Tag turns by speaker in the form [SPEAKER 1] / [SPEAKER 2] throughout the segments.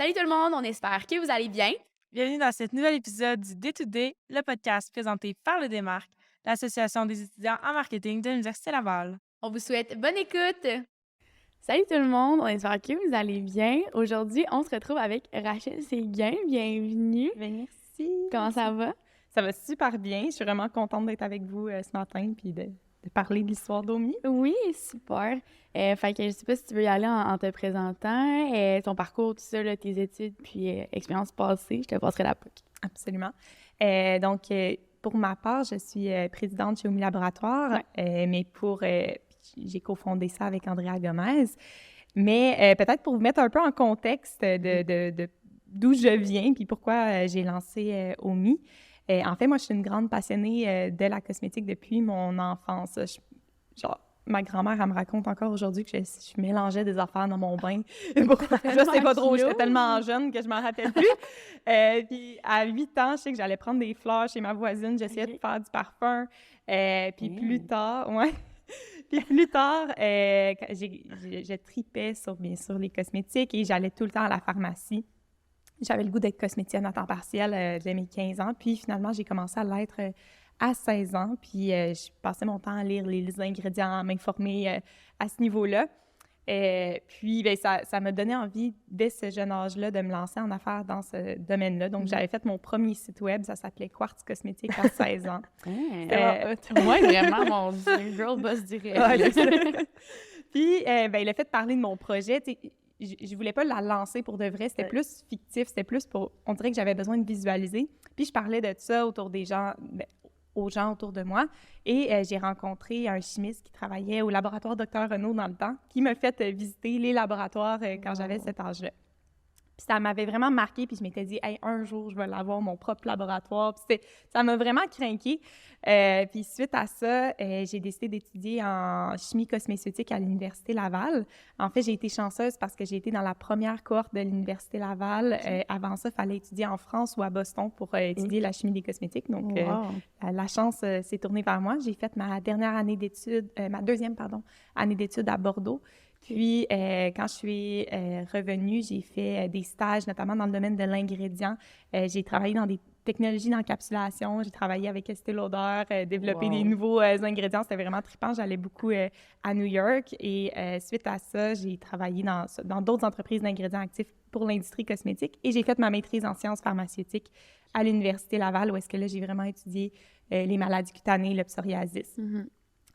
[SPEAKER 1] Salut tout le monde, on espère que vous allez bien.
[SPEAKER 2] Bienvenue dans cet nouvel épisode du Day-to-Day, le podcast présenté par le Démarque, l'Association des étudiants en marketing de l'Université Laval.
[SPEAKER 1] On vous souhaite bonne écoute. Salut tout le monde, on espère que vous allez bien. Aujourd'hui, on se retrouve avec Rachel Séguin. Bienvenue.
[SPEAKER 2] Bien, merci.
[SPEAKER 1] Comment
[SPEAKER 2] Merci.
[SPEAKER 1] ça va?
[SPEAKER 2] Ça va super bien. Je suis vraiment contente d'être avec vous ce matin puis de parler de l'histoire d'Omi.
[SPEAKER 1] Oui, super. Fait que je sais pas si tu veux y aller en te présentant, ton parcours, tout ça, là, tes études, puis expériences passées. Je te passerai la POC.
[SPEAKER 2] Absolument. Pour ma part, je suis présidente chez Omi Laboratoire, mais j'ai cofondé ça avec Andrea Gomez. Mais peut-être pour vous mettre un peu en contexte d'où je viens puis pourquoi j'ai lancé Omi. En fait, moi, je suis une grande passionnée de la cosmétique depuis mon enfance. Ma grand-mère, elle me raconte encore aujourd'hui que je mélangeais des affaires dans mon bain. Je sais pas trop, j'étais tellement jeune que je m'en rappelle plus. Puis à 8 ans, je sais que j'allais prendre des fleurs chez ma voisine, j'essayais de faire du parfum. Puis plus tard, je tripais sur, bien sûr, les cosmétiques et j'allais tout le temps à la pharmacie. J'avais le goût d'être cosméticienne à temps partiel dès mes 15 ans. Puis finalement, j'ai commencé à l'être à 16 ans. Puis je passais mon temps à lire les ingrédients, à m'informer à ce niveau-là. Puis ça m'a donné envie, dès ce jeune âge-là, de me lancer en affaires dans ce domaine-là. Donc, j'avais fait mon premier site web. Ça s'appelait Quartz Cosmétique à 16 ans.
[SPEAKER 1] Moi, vraiment, mon Dieu, girl boss direct.
[SPEAKER 2] Puis, le fait de parler de mon projet, je voulais pas la lancer pour de vrai. C'était plus fictif. C'était plus pour... On dirait que j'avais besoin de visualiser. Puis, je parlais de ça autour des gens... aux gens autour de moi. Et j'ai rencontré un chimiste qui travaillait au laboratoire Dr Renaud dans le temps, qui m'a fait visiter les laboratoires quand j'avais cet âge-là. Puis ça m'avait vraiment marqué, puis je m'étais dit, hey, un jour, je vais avoir mon propre laboratoire. Puis ça m'a vraiment craqué. Puis suite à ça, j'ai décidé d'étudier en chimie cosmétique à l'Université Laval. En fait, j'ai été chanceuse parce que j'ai été dans la première cohorte de l'Université Laval. Avant ça, il fallait étudier en France ou à Boston pour étudier la chimie des cosmétiques. Donc, la chance s'est tournée vers moi. J'ai fait ma deuxième année d'études à Bordeaux. Puis, quand je suis revenue, j'ai fait des stages, notamment dans le domaine de l'ingrédient. J'ai travaillé dans des technologies d'encapsulation. J'ai travaillé avec Estée Lauder, développé des nouveaux ingrédients. C'était vraiment trippant. J'allais beaucoup à New York. Et suite à ça, j'ai travaillé dans d'autres entreprises d'ingrédients actifs pour l'industrie cosmétique. Et j'ai fait ma maîtrise en sciences pharmaceutiques à l'Université Laval, où est-ce que là, j'ai vraiment étudié les maladies cutanées, le psoriasis.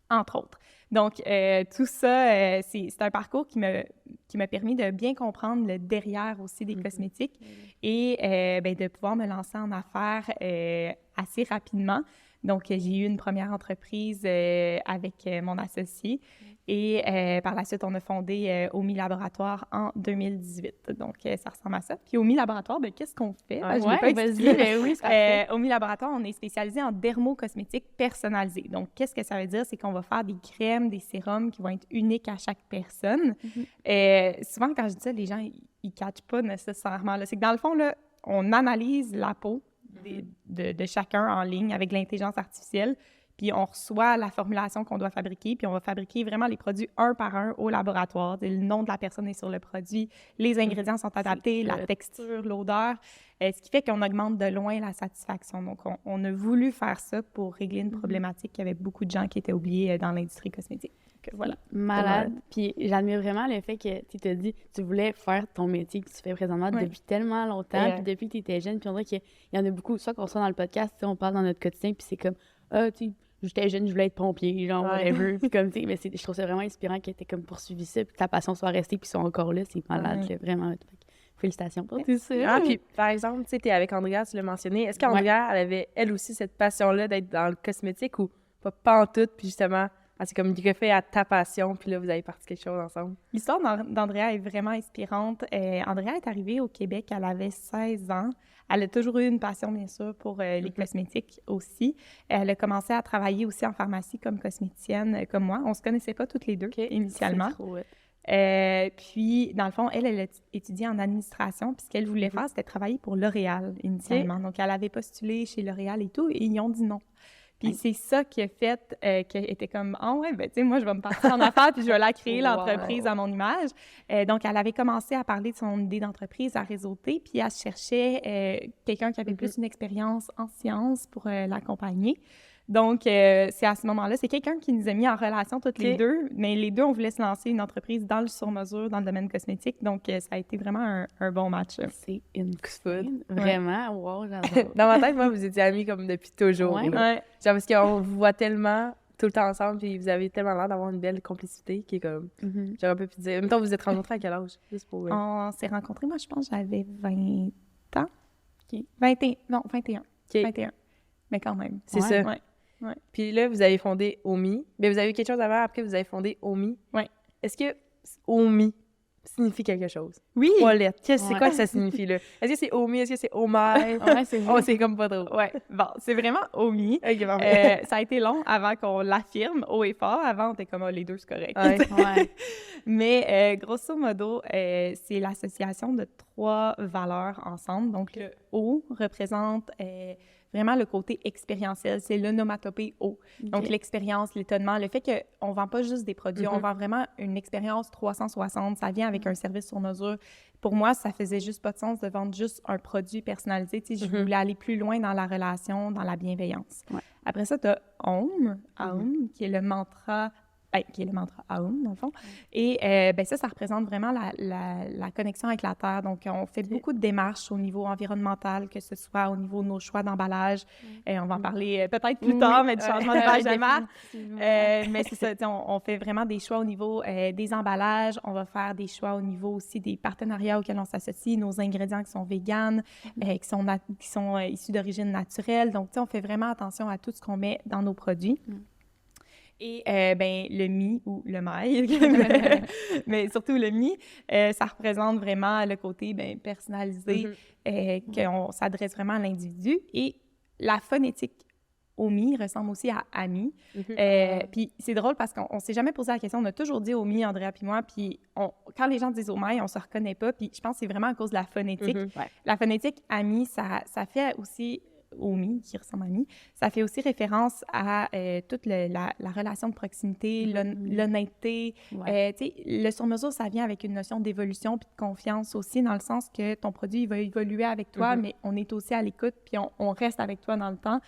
[SPEAKER 2] Entre autres. Donc, tout ça, c'est un parcours qui m'a permis de bien comprendre le derrière aussi des cosmétiques et de pouvoir me lancer en affaires assez rapidement. Donc, j'ai eu une première entreprise avec mon associé et par la suite, on a fondé Omi Laboratoire en 2018. Donc, ça ressemble à ça. Puis, Omi Laboratoire, qu'est-ce qu'on fait? Je l'ai pas expliqué.
[SPEAKER 1] Oui, c'est parfait.
[SPEAKER 2] Omi Laboratoire, on est spécialisé en dermocosmétique personnalisée. Donc, qu'est-ce que ça veut dire? C'est qu'on va faire des crèmes, des sérums qui vont être uniques à chaque personne. Souvent, quand je dis ça, les gens, ils ne catchent pas nécessairement. C'est que dans le fond, là, on analyse la peau de chacun en ligne avec l'intelligence artificielle, puis on reçoit la formulation qu'on doit fabriquer, puis on va fabriquer vraiment les produits un par un au laboratoire. Le nom de la personne est sur le produit, les ingrédients sont adaptés, la texture, l'odeur, ce qui fait qu'on augmente de loin la satisfaction. Donc, on a voulu faire ça pour régler une problématique qu'il y avait beaucoup de gens qui étaient oubliés dans l'industrie cosmétique. Donc, voilà.
[SPEAKER 1] Malade. Puis j'admire vraiment le fait que tu t'es dit tu voulais faire ton métier que tu fais présentement depuis tellement longtemps, puis depuis que tu étais jeune. Puis on dirait qu'il y en a beaucoup, soit qu'on soit dans le podcast, on parle dans notre quotidien, puis c'est comme, j'étais jeune, je voulais être pompier, genre, whatever. Puis comme, tu sais, mais je trouve ça vraiment inspirant que tu aies comme poursuivi ça, puis que ta passion soit restée, puis soit encore là. C'est malade, là, vraiment. Félicitations pour tout ça.
[SPEAKER 3] Ah, puis par exemple, tu sais, t'es avec Andrea, tu l'as mentionné. Est-ce qu'Andrea, elle avait, elle aussi, cette passion-là d'être dans le cosmétique ou pas en tout, puis justement, elle s'est comme fait à ta passion, puis là, vous avez parti quelque chose ensemble?
[SPEAKER 2] L'histoire d'Andrea est vraiment inspirante. Andrea est arrivée au Québec, elle avait 16 ans. Elle a toujours eu une passion, bien sûr, pour les cosmétiques aussi. Elle a commencé à travailler aussi en pharmacie comme cosméticienne, comme moi. On se connaissait pas toutes les deux, initialement. Puis, dans le fond, elle a étudié en administration, puis ce qu'elle voulait faire, c'était travailler pour L'Oréal, initialement. Donc, elle avait postulé chez L'Oréal et tout, et ils ont dit non. Puis c'est ça qui a fait qu'elle était comme « Ah ouais, ben tu sais, moi, je vais me partir en affaires puis je vais la créer, l'entreprise à mon image. » Donc, elle avait commencé à parler de son idée d'entreprise, à réseauter, puis elle cherchait quelqu'un qui avait plus une expérience en sciences pour l'accompagner. Donc, c'est à ce moment-là, c'est quelqu'un qui nous a mis en relation toutes les deux, mais les deux, on voulait se lancer une entreprise dans le sur-mesure, dans le domaine cosmétique, donc ça a été vraiment un bon match.
[SPEAKER 1] C'est insane. Vraiment, wow, j'adore.
[SPEAKER 3] Dans ma tête, moi, vous étiez amis comme depuis toujours.
[SPEAKER 1] Ouais.
[SPEAKER 3] Genre, parce qu'on vous voit tellement tout le temps ensemble, puis vous avez tellement l'air d'avoir une belle complicité qui est comme... J'aurais pas pu dire... En même temps, vous vous êtes rencontrés à quel âge? Juste pour...
[SPEAKER 2] On s'est rencontrés, moi, je pense que j'avais 20 ans.
[SPEAKER 1] OK.
[SPEAKER 2] 21. Non, 21.
[SPEAKER 3] OK.
[SPEAKER 2] 21. Mais quand même.
[SPEAKER 3] C'est ça.
[SPEAKER 2] Ouais. Ouais.
[SPEAKER 3] Puis là, vous avez fondé OMI. Mais vous avez eu quelque chose avant, après, vous avez fondé OMI.
[SPEAKER 2] Oui.
[SPEAKER 3] Est-ce que OMI signifie quelque chose?
[SPEAKER 2] Oui!
[SPEAKER 3] Trois lettres. C'est quoi que ça signifie, là? Est-ce que c'est OMI? Est-ce que c'est OMI?
[SPEAKER 1] Ouais, c'est vrai.
[SPEAKER 3] Oh, c'est comme pas trop.
[SPEAKER 2] Ouais. Bon, c'est vraiment OMI.
[SPEAKER 3] OK, parfait.
[SPEAKER 2] Ça a été long avant qu'on l'affirme haut et fort. Avant, on était comme, les deux, c'est correct.
[SPEAKER 3] Ouais.
[SPEAKER 1] Ouais.
[SPEAKER 2] Mais grosso modo, c'est l'association de 3 valeurs ensemble. Donc, le O représente vraiment le côté expérientiel. C'est l'onomatopée O. Donc, l'expérience, l'étonnement, le fait qu'on ne vend pas juste des produits, on vend vraiment une expérience 360. Ça vient avec un service sur mesure. Pour moi, ça faisait juste pas de sens de vendre juste un produit personnalisé. Tu sais, je voulais aller plus loin dans la relation, dans la bienveillance.
[SPEAKER 1] Ouais.
[SPEAKER 2] Après ça, tu as Aum, qui est le mantra Aum, dans le fond. Et ça représente vraiment la connexion avec la Terre. Donc, on fait beaucoup de démarches au niveau environnemental, que ce soit au niveau de nos choix d'emballage. On va en parler peut-être plus tard, mais du changement de page de marque. Mais c'est ça, on fait vraiment des choix au niveau des emballages. On va faire des choix au niveau aussi des partenariats auxquels on s'associe, nos ingrédients qui sont véganes, qui sont issus d'origine naturelle. Donc, on fait vraiment attention à tout ce qu'on met dans nos produits. Et le mi ou le mail, mais surtout le mi, ça représente vraiment le côté personnalisé, qu'on s'adresse vraiment à l'individu. Et la phonétique OMI ressemble aussi à ami. Puis c'est drôle parce qu'on s'est jamais posé la question, on a toujours dit OMI, Andrea puis moi, puis quand les gens disent OMI, on se reconnaît pas, puis je pense que c'est vraiment à cause de la phonétique. La phonétique ami, ça fait aussi... OMI, qui ressemble à Mi, ça fait aussi référence à toute la relation de proximité, l'honnêteté.
[SPEAKER 1] Ouais.
[SPEAKER 2] Le sur-mesure, ça vient avec une notion d'évolution puis de confiance aussi, dans le sens que ton produit il va évoluer avec toi, mais on est aussi à l'écoute puis on reste avec toi dans le temps.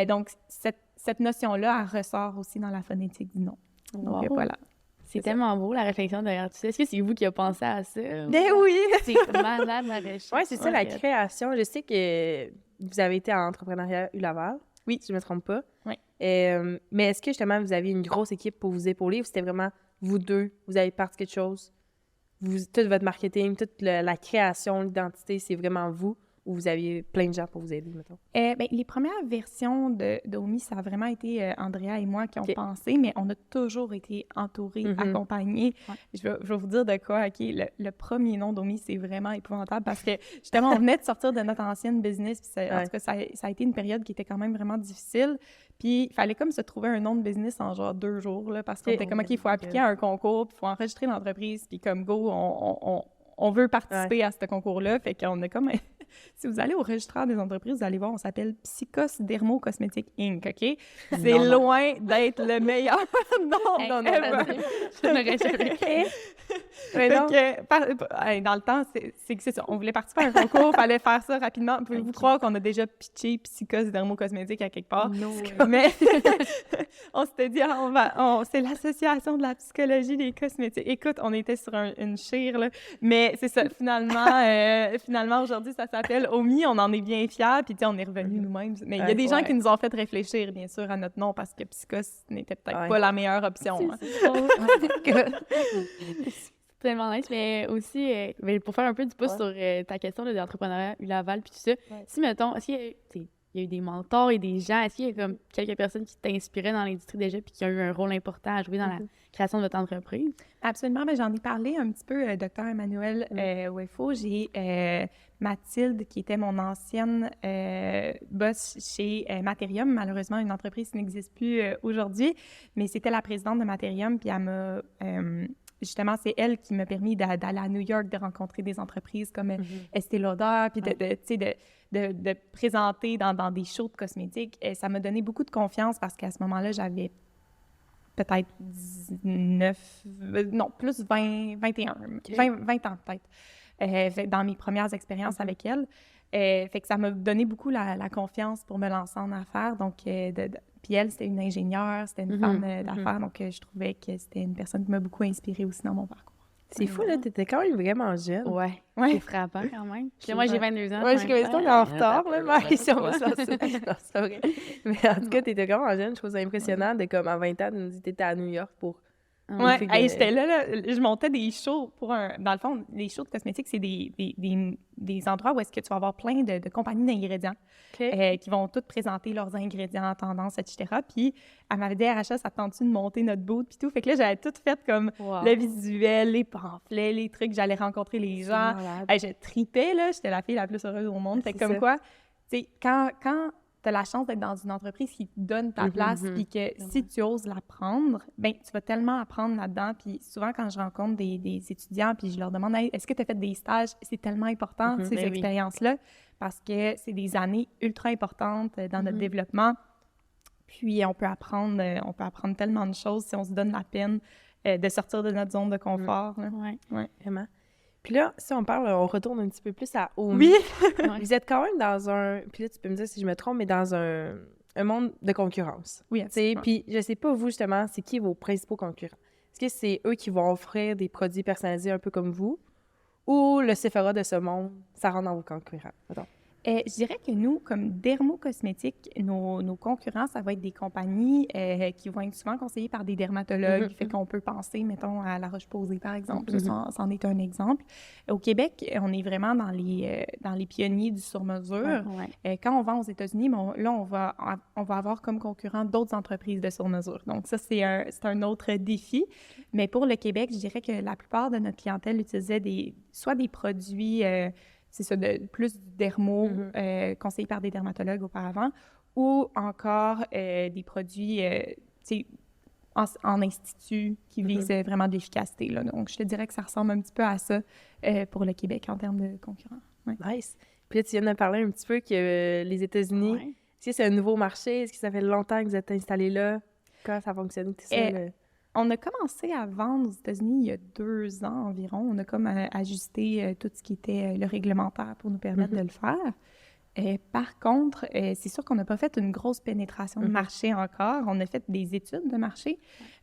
[SPEAKER 2] Donc, cette notion-là, elle ressort aussi dans la phonétique du nom. Donc, voilà.
[SPEAKER 1] C'est tellement beau, la réflexion derrière tout ça. Est-ce que c'est vous qui avez pensé à ça?
[SPEAKER 2] Ben oui!
[SPEAKER 1] C'est malade, la recherche.
[SPEAKER 3] Oui, c'est ça, la création. Je sais que vous avez été en entrepreneuriat U-Laval. Oui. Si je ne me trompe pas.
[SPEAKER 2] Oui.
[SPEAKER 3] Mais est-ce que, justement, vous aviez une grosse équipe pour vous épauler ou c'était vraiment vous deux, vous avez parti quelque chose? Tout votre marketing, toute la création, l'identité, c'est vraiment vous? Ou vous aviez plein de gens pour vous aider, mettons?
[SPEAKER 2] Les premières versions d'OMI, ça a vraiment été Andrea et moi qui ont pensé, mais on a toujours été entourés, accompagnés. Ouais. Je vais vous dire de quoi, OK? Le premier nom d'OMI, c'est vraiment épouvantable parce que, justement, on venait de sortir de notre ancienne business, puis en tout cas, ça a été une période qui était quand même vraiment difficile. Puis, il fallait comme se trouver un nom de business en genre 2 jours, là, parce qu'on était comme, OK, il faut appliquer à un concours, puis il faut enregistrer l'entreprise, puis comme, go, on veut participer à ce concours-là. Fait qu'on a comme... Si vous allez au registraire des entreprises, vous allez voir, on s'appelle Psychos Dermo Cosmetics Inc., OK? C'est loin d'être le meilleur nom ever.
[SPEAKER 1] Je n'aurais jamais fait.
[SPEAKER 2] Dans le temps, c'est ça. On voulait participer à un concours, il fallait faire ça rapidement. Pouvez-vous croire qu'on a déjà pitché Psychos Dermo Cosmetics à quelque part? Mais on s'était dit, c'est l'association de la psychologie des cosmétiques. Écoute, on était sur une chire, là. Mais c'est ça, finalement, aujourd'hui, ça s'appelle OMI, on en est bien fiers, puis on est revenus nous-mêmes. Mais il y a des gens qui nous ont fait réfléchir, bien sûr, à notre nom, parce que Psychos n'était peut-être pas la meilleure option.
[SPEAKER 1] C'est tellement nice, mais aussi, pour faire un peu du pouce sur ta question d'entrepreneuriat U-Laval, puis tout ça, si, mettons, est-ce qu'il y a eu des mentors et des gens, est-ce qu'il y a comme quelques personnes qui t'inspiraient dans l'industrie déjà, puis qui ont eu un rôle important à jouer dans la création de votre entreprise?
[SPEAKER 2] Absolument, mais j'en ai parlé un petit peu, Dr Emmanuel Wefo. J'ai Mathilde, qui était mon ancienne boss chez Materium. Malheureusement, une entreprise qui n'existe plus aujourd'hui, mais c'était la présidente de Materium, puis elle m'a justement, c'est elle qui m'a permis d'aller à New York, de rencontrer des entreprises comme Estée Lauder, puis de présenter dans des shows de cosmétiques. Et ça m'a donné beaucoup de confiance parce qu'à ce moment-là, j'avais peut-être 19, non, plus 20, 21, 20 ans peut-être, dans mes premières expériences avec elle. Fait que ça m'a donné beaucoup la confiance pour me lancer en affaires. Donc, puis elle, c'était une ingénieure, c'était une femme d'affaires, donc je trouvais que c'était une personne qui m'a beaucoup inspirée aussi dans mon parcours.
[SPEAKER 3] C'est fou, là, t'étais quand même vraiment jeune.
[SPEAKER 1] Ouais. C'est frappant quand même. Moi, j'ai 22 ans.
[SPEAKER 3] Ouais, je suis comme en retard, là, mais si on va se lancer. Non, c'est vrai. Mais en tout cas, t'étais vraiment jeune. Je trouve ça impressionnant de, comme, à 20 ans, de nous dire que t'étais à New York pour...
[SPEAKER 2] Ouais, j'étais là, je montais des shows pour dans le fond, les shows de cosmétiques, c'est des endroits où est-ce que tu vas avoir plein de compagnies d'ingrédients qui vont toutes présenter leurs ingrédients, tendances, etc. Puis, elle m'avait dit, RHA, ça tente-tu de monter notre booth, puis tout. Fait que là, j'avais tout fait comme le visuel, les pamphlets, les trucs, j'allais rencontrer les gens. Je tripais, là, j'étais la fille la plus heureuse au monde. Fait que comme quoi, tu sais, quand tu as la chance d'être dans une entreprise qui te donne ta place, puis que si tu oses la prendre, ben tu vas tellement apprendre là-dedans. Puis souvent, quand je rencontre des étudiants, puis je leur demande hey, « Est-ce que tu as fait des stages? » C'est tellement important, ces expériences-là, parce que c'est des années ultra importantes dans notre développement. Puis on peut apprendre tellement de choses si on se donne la peine de sortir de notre zone de confort.
[SPEAKER 3] Oui, vraiment. Puis là, si on parle, on retourne un petit peu plus à Omi.
[SPEAKER 2] Oui!
[SPEAKER 3] Vous êtes quand même dans un... Puis là, tu peux me dire si je me trompe, mais dans un monde de concurrence.
[SPEAKER 2] Oui, absolument.
[SPEAKER 3] Puis je sais pas, vous, justement, c'est qui vos principaux concurrents? Est-ce que c'est eux qui vont offrir des produits personnalisés un peu comme vous? Ou le Sephora de ce monde, ça rentre dans vos concurrents? Attends.
[SPEAKER 2] Je dirais que nous, comme dermocosmétiques, nos concurrents, ça va être des compagnies qui vont être souvent conseillées par des dermatologues, fait qu'on peut penser, mettons, à La Roche-Posay, par exemple. Ça, c'en est un exemple. Au Québec, on est vraiment dans les pionniers du sur-mesure. Quand on vend aux États-Unis, là, on va avoir comme concurrent d'autres entreprises de sur-mesure. Donc ça, c'est un autre défi. Mais pour le Québec, je dirais que la plupart de notre clientèle utilisait soit des produits... c'est ça, plus du dermo, conseillé par des dermatologues auparavant, ou encore des produits en institut qui visent vraiment de l'efficacité. Là. Donc, je te dirais que ça ressemble un petit peu à ça pour le Québec en termes de concurrents. Ouais.
[SPEAKER 3] Nice. Puis là, tu viens de parler un petit peu que les États-Unis, est-ce que c'est un nouveau marché? Est-ce que ça fait longtemps que vous êtes installés là? Comment ça fonctionne?
[SPEAKER 2] On a commencé à vendre aux États-Unis il y a 2 ans environ. On a comme ajusté tout ce qui était le réglementaire pour nous permettre de le faire. Par contre, c'est sûr qu'on n'a pas fait une grosse pénétration de marché encore. On a fait des études de marché.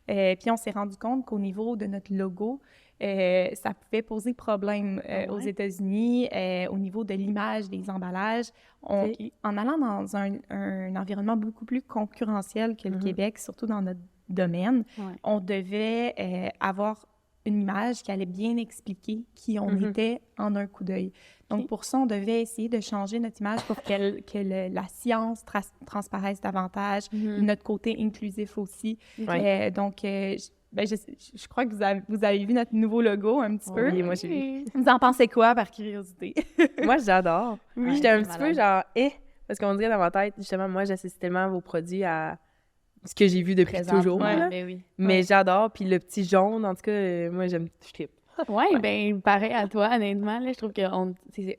[SPEAKER 2] Puis on s'est rendu compte qu'au niveau de notre logo, ça pouvait poser problème aux États-Unis, au niveau de l'image des emballages. En allant dans un environnement beaucoup plus concurrentiel que le Québec, surtout dans notre domaine, on devait avoir une image qui allait bien expliquer qui on était en un coup d'œil. Donc, pour ça, on devait essayer de changer notre image pour que la science transparaisse davantage, notre côté inclusif aussi. Donc, je crois que vous avez vu notre nouveau logo un petit peu.
[SPEAKER 3] Oui, moi, j'ai vu.
[SPEAKER 2] Vous en pensez quoi, par curiosité?
[SPEAKER 3] Moi, j'adore. J'étais un petit peu genre « parce qu'on dirait dans ma tête, justement, moi, j'associe tellement vos produits à ce que j'ai vu depuis toujours. Mais j'adore. Puis le petit jaune, en tout cas, moi, je trippe.
[SPEAKER 1] Ben pareil à toi, honnêtement. Là, je trouve que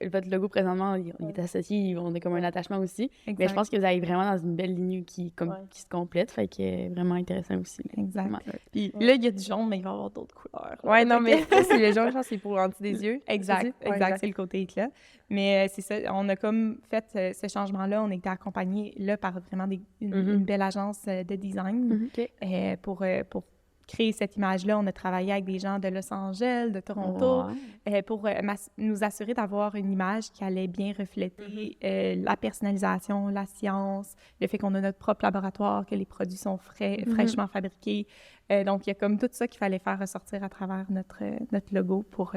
[SPEAKER 1] votre logo, présentement, il est associé, on a comme un attachement aussi. Mais je pense que vous allez vraiment dans une belle ligne qui se complète. Fait que c'est vraiment intéressant aussi.
[SPEAKER 2] Exact. Puis là, il y a du jaune, mais il va y avoir d'autres couleurs.
[SPEAKER 3] Ouais, non, mais c'est le jaune, je pense, c'est pour le dessous des yeux.
[SPEAKER 2] Exact. C'est le côté éclat. Mais c'est ça, on a comme fait ce changement-là. On a été accompagnés là par vraiment une belle agence de design pour créer cette image-là. On a travaillé avec des gens de Los Angeles, de Toronto, pour nous assurer d'avoir une image qui allait bien refléter la personnalisation, la science, le fait qu'on a notre propre laboratoire, que les produits sont fraîchement fabriqués. Donc, il y a comme tout ça qu'il fallait faire ressortir à travers notre logo pour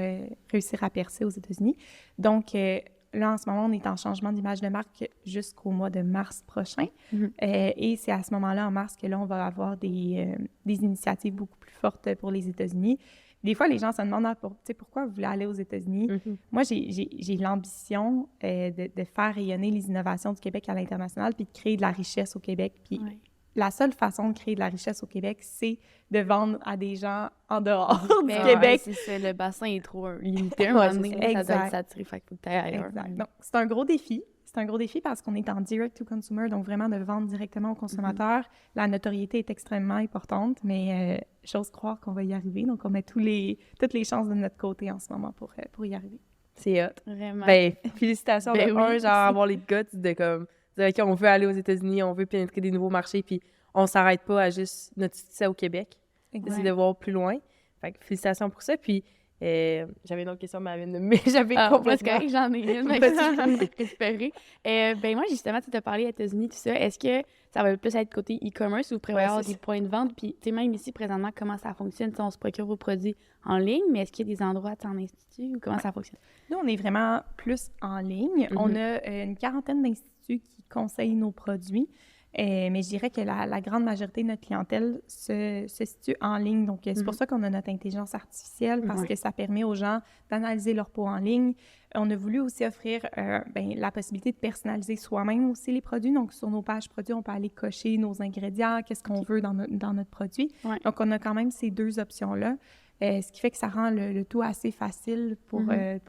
[SPEAKER 2] réussir à percer aux États-Unis. Donc, là, en ce moment, on est en changement d'image de marque jusqu'au mois de mars prochain. Et c'est à ce moment-là, en mars, que là, on va avoir des initiatives beaucoup plus fortes pour les États-Unis. Des fois, les gens se demandent pourquoi vous voulez aller aux États-Unis. Moi, j'ai l'ambition de faire rayonner les innovations du Québec à l'international puis de créer de la richesse au Québec. Puis la seule façon de créer de la richesse au Québec, c'est de vendre à des gens en dehors du
[SPEAKER 1] Mais
[SPEAKER 2] Québec.
[SPEAKER 1] c'est ça, le bassin est trop limité. À un moment donné, ça doit
[SPEAKER 2] Exact.
[SPEAKER 1] être saturé, fait qu'il faut que tu ailles ailleurs.
[SPEAKER 2] Exact. Donc, c'est un gros défi. C'est un gros défi parce qu'on est en direct-to-consumer, donc vraiment de vendre directement aux consommateurs. La notoriété est extrêmement importante, mais j'ose croire qu'on va y arriver. Donc, on met toutes les chances de notre côté en ce moment pour y arriver.
[SPEAKER 3] C'est hot.
[SPEAKER 1] Vraiment.
[SPEAKER 3] Ben, félicitations
[SPEAKER 1] Ben
[SPEAKER 3] de
[SPEAKER 1] oui,
[SPEAKER 3] un, genre, avoir les guts de comme, dire, OK, on veut aller aux États-Unis, on veut pénétrer des nouveaux marchés, puis on s'arrête pas à juste notre succès au Québec.
[SPEAKER 2] Exact.
[SPEAKER 3] C'est de voir plus loin. Fait que félicitations pour ça. Puis, j'avais une autre question, mais j'avais
[SPEAKER 1] Moi, c'est
[SPEAKER 3] complètement...
[SPEAKER 1] correct, j'en ai une, mais je vais récupérer. Ben moi, justement, tu as parlé aux États-Unis, tout ça. Est-ce que ça va plus être côté e-commerce ou vous prévoyez avoir des points de vente? Puis, tu sais, même ici, présentement, comment ça fonctionne? T'sais, on se procure vos produits en ligne, mais est-ce qu'il y a des endroits en institut ou comment ça fonctionne?
[SPEAKER 2] Nous, on est vraiment plus en ligne. On a une quarantaine d'instituts qui conseillent nos produits. Mais je dirais que la grande majorité de notre clientèle se situe en ligne. Donc, c'est pour ça qu'on a notre intelligence artificielle, parce que ça permet aux gens d'analyser leur peau en ligne. On a voulu aussi offrir la possibilité de personnaliser soi-même aussi les produits. Donc, sur nos pages produits, on peut aller cocher nos ingrédients, qu'est-ce qu'on veut dans notre produit. Ouais. Donc, on a quand même ces deux options-là. Ce qui fait que ça rend le tout assez facile pour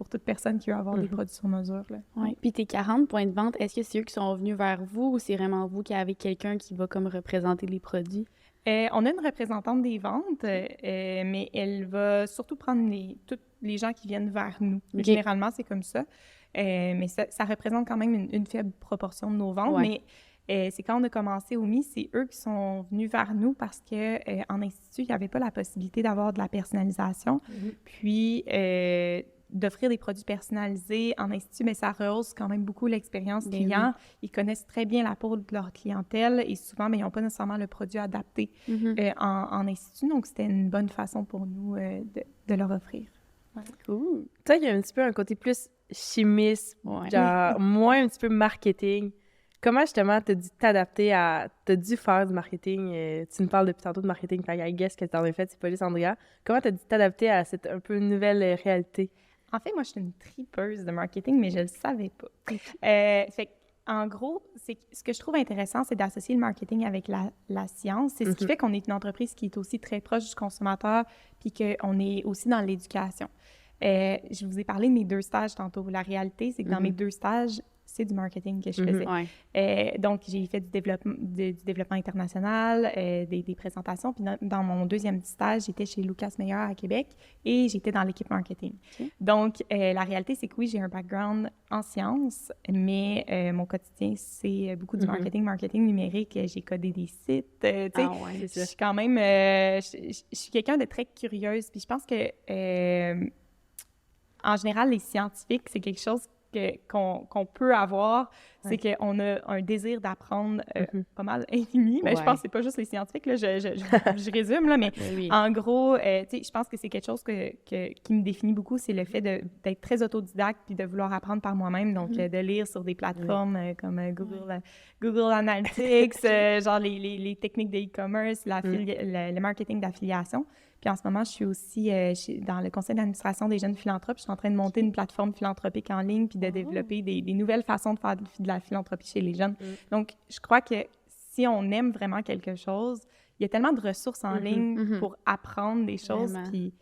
[SPEAKER 2] toute personne qui veut avoir des produits sur mesure.
[SPEAKER 1] Oui. Puis tes 40 points de vente, est-ce que c'est eux qui sont venus vers vous ou c'est vraiment vous qui avez quelqu'un qui va comme représenter les produits?
[SPEAKER 2] On a une représentante des ventes, mais elle va surtout prendre tous les gens qui viennent vers nous. Okay. Généralement, c'est comme ça. Mais ça représente quand même une faible proportion de nos ventes. Ouais. Mais c'est quand on a commencé au MI, c'est eux qui sont venus vers nous parce qu'en institut, il n'y avait pas la possibilité d'avoir de la personnalisation. Puis, d'offrir des produits personnalisés en institut, mais ça rehausse quand même beaucoup l'expérience client. Oui. Ils connaissent très bien la peau de leur clientèle et souvent, mais ils n'ont pas nécessairement le produit adapté en institut. Donc, c'était une bonne façon pour nous de leur offrir.
[SPEAKER 3] Ouais. Cool. Tu sais, il y a un petit peu un côté plus chimiste, genre moins un petit peu marketing. Comment, justement, t'as dû t'adapter t'as dû faire du marketing? Tu nous parles depuis tantôt de marketing, fait I guess que t'en as fait, c'est pas juste Andrea. Comment t'as dû t'adapter à cette un peu nouvelle réalité?
[SPEAKER 2] En fait, moi, je suis une tripeuse de marketing, mais je le savais pas. Fait en gros, ce que je trouve intéressant, c'est d'associer le marketing avec la science. C'est ce qui fait qu'on est une entreprise qui est aussi très proche du consommateur, puis qu'on est aussi dans l'éducation. Je vous ai parlé de mes 2 stages tantôt. La réalité, c'est que dans mes 2 stages, c'est du marketing que je faisais. Ouais. Donc, j'ai fait du développement international, des présentations. Puis dans mon 2e stage, j'étais chez Lucas Meyer à Québec et j'étais dans l'équipe marketing. Okay. Donc, la réalité, c'est que oui, j'ai un background en sciences, mais mon quotidien, c'est beaucoup du marketing numérique. J'ai codé des sites. Je suis quand même... je suis quelqu'un de très curieuse. Puis je pense que, en général, les scientifiques, c'est quelque chose qu'on peut avoir, c'est qu'on a un désir d'apprendre pas mal infini. Mais je pense que c'est pas juste les scientifiques, là, je résume, là, mais en gros, je pense que c'est quelque chose qui me définit beaucoup, c'est le fait d'être très autodidacte puis de vouloir apprendre par moi-même, donc de lire sur des plateformes comme Google Analytics, genre les techniques de e-commerce, le marketing d'affiliation. Puis en ce moment, je suis aussi dans le conseil d'administration des jeunes philanthropes. Je suis en train de monter une plateforme philanthropique en ligne puis de développer des nouvelles façons de faire de la philanthropie chez les jeunes. Donc, je crois que si on aime vraiment quelque chose, il y a tellement de ressources en ligne pour apprendre des choses. Puis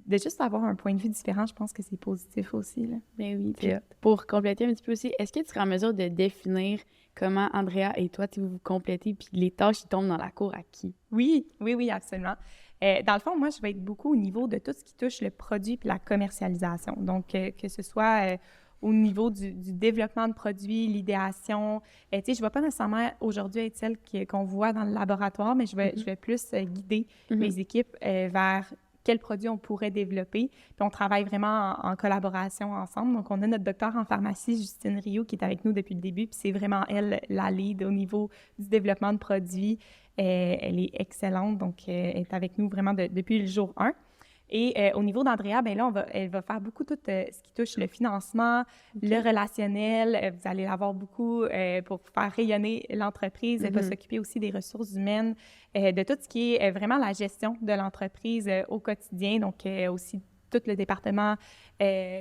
[SPEAKER 2] de juste avoir un point de vue différent, je pense que c'est positif aussi. Là.
[SPEAKER 1] Ben oui. Puis, pour compléter un petit peu aussi, est-ce que tu serais en mesure de définir comment Andrea et toi, vous vous complétez puis les tâches qui tombent dans la cour à qui?
[SPEAKER 2] Oui, absolument. Dans le fond, moi, je vais être beaucoup au niveau de tout ce qui touche le produit puis la commercialisation. Donc, que ce soit au niveau du développement de produits, l'idéation. Tu sais, je ne vais pas nécessairement aujourd'hui être celle qu'on voit dans le laboratoire, mais je vais plus guider mes équipes vers quels produits on pourrait développer. Puis on travaille vraiment en collaboration ensemble. Donc, on a notre docteur en pharmacie, Justine Rioux, qui est avec nous depuis le début. Puis c'est vraiment elle, la lead au niveau du développement de produits. Elle est excellente, donc elle est avec nous vraiment depuis le jour 1. Et au niveau d'Andrea, bien là, elle va faire beaucoup tout ce qui touche le financement, le relationnel. Vous allez l'avoir beaucoup pour faire rayonner l'entreprise. Elle va s'occuper aussi des ressources humaines, de tout ce qui est vraiment la gestion de l'entreprise au quotidien. Donc, aussi tout le département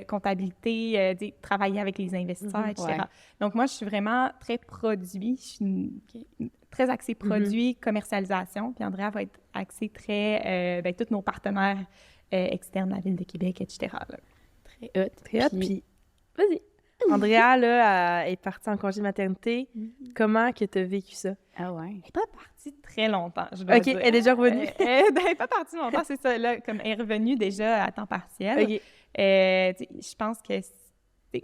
[SPEAKER 2] comptabilité, travailler avec les investisseurs, etc.
[SPEAKER 1] Ouais.
[SPEAKER 2] Donc, moi, je suis vraiment très produit. Je suis très axée produit, commercialisation. Puis Andrea va être axée très, tous nos partenaires externes, la Ville de Québec, etc. là.
[SPEAKER 1] Très hot.
[SPEAKER 3] Très hot. Puis,
[SPEAKER 1] Vas-y.
[SPEAKER 3] Andrea, là, elle est partie en congé maternité. Comment que tu as vécu ça?
[SPEAKER 1] Ah ouais.
[SPEAKER 2] Elle n'est pas partie très longtemps, je dois
[SPEAKER 3] OK,
[SPEAKER 2] dire.
[SPEAKER 3] elle est déjà revenue.
[SPEAKER 2] Elle n'est pas partie longtemps, c'est ça. Là, comme elle est revenue déjà à temps partiel.
[SPEAKER 3] OK.
[SPEAKER 2] Je pense que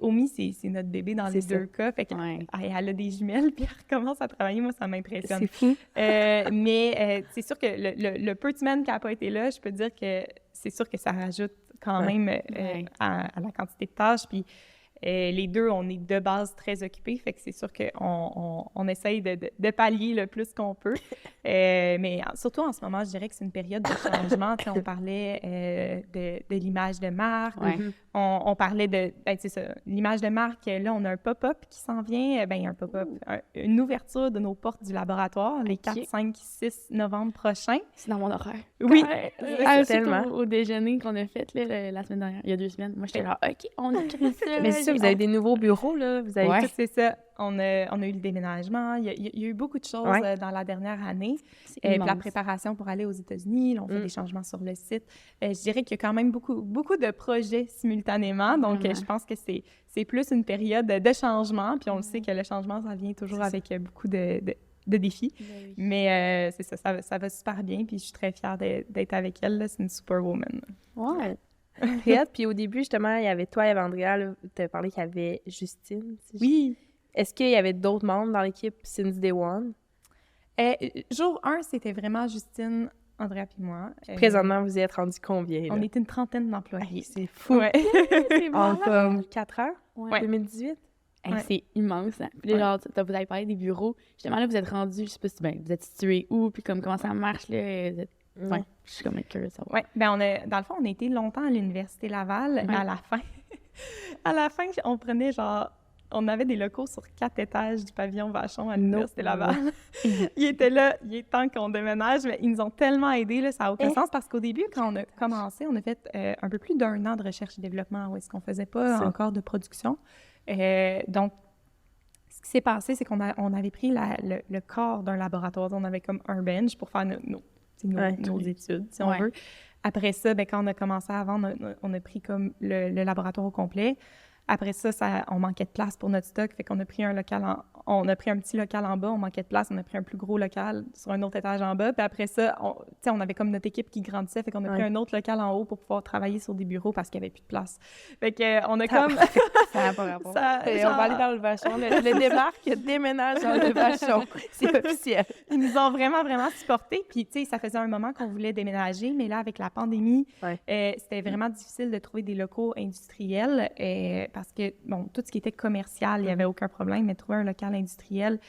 [SPEAKER 2] Omi, c'est notre bébé dans les deux cas. Fait que, elle a des jumelles, puis elle recommence à travailler. Moi, ça m'impressionne.
[SPEAKER 3] C'est fou.
[SPEAKER 2] Mais c'est sûr que le peu de semaines qu'elle n'a pas été là, je peux dire que c'est sûr que ça rajoute quand même à la quantité de tâches. Puis les deux, on est de base très occupés, fait que c'est sûr qu'on essaye de pallier le plus qu'on peut. Mais surtout en ce moment, je dirais que c'est une période de changement. On parlait de l'image de marque. On parlait de... c'est ça, l'image de marque. Là, on a un pop-up qui s'en vient. Un pop-up, une ouverture de nos portes du laboratoire les 4, 5, 6 novembre prochains.
[SPEAKER 1] C'est dans mon horaire.
[SPEAKER 2] Oui,
[SPEAKER 1] tellement. Au déjeuner qu'on a fait là, la semaine dernière, il y a 2 semaines. Moi, j'étais là, OK, on a créé ça.
[SPEAKER 3] Mais c'est ça, vous avez des nouveaux bureaux, là. Vous avez
[SPEAKER 2] tout, c'est ça. On a eu le déménagement. Il y a eu beaucoup de choses dans la dernière année. Puis la préparation pour aller aux États-Unis. Là, on fait des changements sur le site. Je dirais qu'il y a quand même beaucoup de projets simultanément. Donc, je pense que c'est plus une période de changement. Puis on le sait que le changement, ça vient toujours avec beaucoup de défis. Oui. Mais c'est ça va super bien. Puis je suis très fière d'être avec elle. Là. C'est une superwoman.
[SPEAKER 1] Ouais.
[SPEAKER 3] Puis au début, justement, il y avait toi, il y avait Andrea. Tu as parlé qu'il y avait Justine.
[SPEAKER 2] Oui.
[SPEAKER 3] Est-ce qu'il y avait d'autres membres dans l'équipe since day one?
[SPEAKER 2] Jour 1, c'était vraiment Justine, Andrea puis moi.
[SPEAKER 3] Présentement, vous y êtes rendu combien? Là?
[SPEAKER 2] On est une trentaine d'employés.
[SPEAKER 3] C'est fou!
[SPEAKER 2] Ouais.
[SPEAKER 3] C'est en comme 4 ans?
[SPEAKER 2] Ouais.
[SPEAKER 3] 2018?
[SPEAKER 1] C'est immense. Hein? Puis là, genre, vous avez parlé des bureaux. Justement, là, vous êtes rendus, je sais pas si vous êtes situés où, puis comme comment ça marche, là? Je suis comme curieuse de savoir.
[SPEAKER 2] Oui, dans le fond, on a été longtemps à l'Université Laval. À la fin, on prenait on avait des locaux sur 4 étages du pavillon Vachon à l'Université Laval. Ils étaient là, il est temps qu'on déménage, mais ils nous ont tellement aidés, là, ça n'a aucun sens, parce qu'au début, quand on a commencé, on a fait un peu plus d'1 an de recherche et développement, où est-ce qu'on ne faisait pas encore de production. Donc, ce qui s'est passé, c'est qu'on avait pris le corps d'un laboratoire. On avait comme un bench pour faire nos études, si on veut. Après ça, quand on a commencé à vendre, on a pris comme le laboratoire au complet. Après ça, on manquait de place pour notre stock, fait qu'on a pris un petit local en bas, on manquait de place, on a pris un plus gros local sur un autre étage en bas, puis après ça, on avait comme notre équipe qui grandissait, fait qu'on a pris un autre local en haut pour pouvoir travailler sur des bureaux parce qu'il n'y avait plus de place. Fait qu'on a comme...
[SPEAKER 1] Ça n'a pas rapport.
[SPEAKER 3] On va aller dans le Vachon. Le débarque déménage dans le Vachon. C'est officiel.
[SPEAKER 2] Ils nous ont vraiment, vraiment supportés. Puis, tu sais, ça faisait un moment qu'on voulait déménager, mais là, avec la pandémie, c'était vraiment difficile de trouver des locaux industriels parce que, bon, tout ce qui était commercial, il n'y avait aucun problème, mais trouver un local industriel